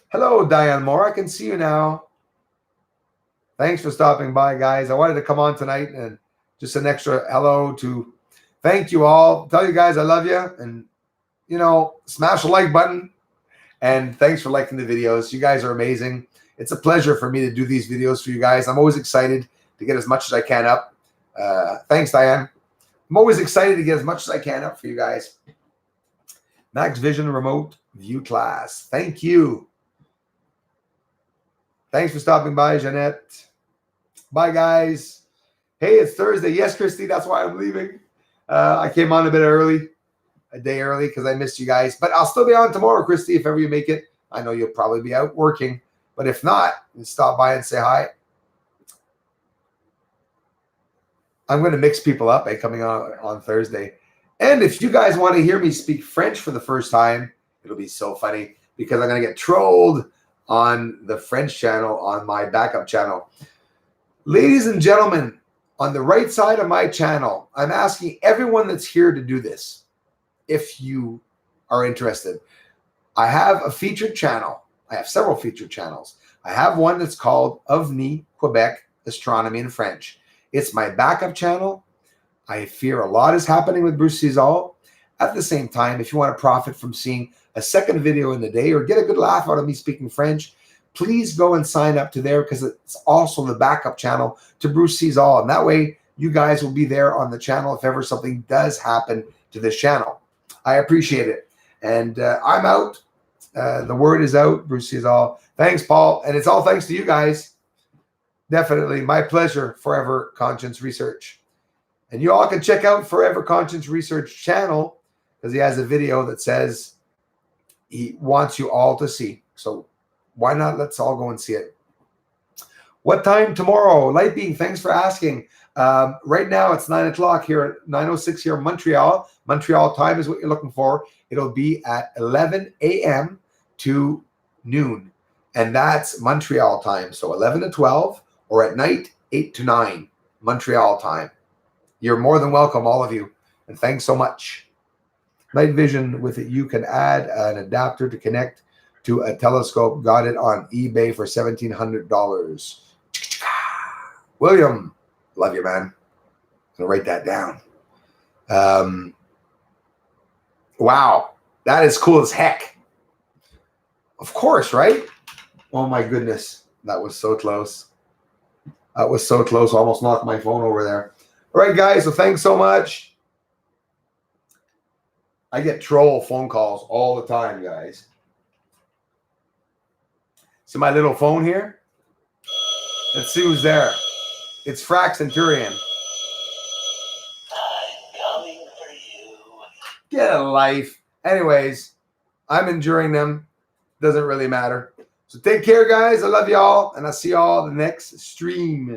Hello, Diane Moore. I can see you now. Thanks for stopping by, guys. I wanted to come on tonight and just an extra hello to thank you all. Tell you guys I love you. And, you know, smash the like button. And thanks for liking the videos. You guys are amazing. It's a pleasure for me to do these videos for you guys. I'm always excited to get as much as I can up. Thanks, Diane. I'm always excited to get as much as I can up for you guys. Max Vision Remote View Class. Thank you. Thanks for stopping by, Jeanette. Bye, guys. Hey, it's Thursday. Yes, Christy, that's why I'm leaving. I came on a bit early, a day early, because I missed you guys. But I'll still be on tomorrow, Christy, if ever you make it. I know you'll probably be out working. But if not, stop by and say hi. I'm going to mix people up coming on Thursday. And if you guys want to hear me speak French for the first time, it'll be so funny because I'm going to get trolled on the French channel, on my backup channel. Ladies and gentlemen, on the right side of my channel, I'm asking everyone that's here to do this, if you are interested. I have a featured channel. I have several featured channels. I have one that's called OVNI Quebec Astronomy in French. It's my backup channel. I fear a lot is happening with Bruce Cizal. At the same time, if you want to profit from seeing a second video in the day or get a good laugh out of me speaking French, please go and sign up to there because it's also the backup channel to Bruce Cizal. And that way, you guys will be there on the channel if ever something does happen to this channel. I appreciate it. And I'm out. The word is out, Bruce Cizal. Thanks, Paul. And it's all thanks to you guys. Definitely my pleasure, Forever Conscience Research. And you all can check out Forever Conscience Research channel because he has a video that says he wants you all to see. So why not? Let's all go and see it. What time tomorrow? Light Being, thanks for asking. Right now it's 9 o'clock here at 9:06 here in Montreal. Montreal time is what you're looking for. It'll be at 11 a.m. to noon. And that's Montreal time. So 11 to 12 or at night 8 to 9 Montreal time. You're more than welcome, all of you. And thanks so much. Night vision with it. You can add an adapter to connect to a telescope. Got it on eBay for $1,700. William, love you, man. I'm gonna write that down. Wow, that is cool as heck. Of course, right? Oh my goodness, that was so close. That was so close. Almost knocked my phone over there. All right, guys. So thanks so much. I get troll phone calls all the time, guys. See my little phone here? Let's see who's there. It's Frax Centurion. I'm coming for you. Get a life. Anyways, I'm enduring them. Doesn't really matter. So take care, guys. I love y'all. And I'll see y'all the next stream.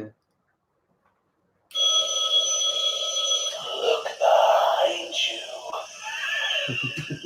Look behind you.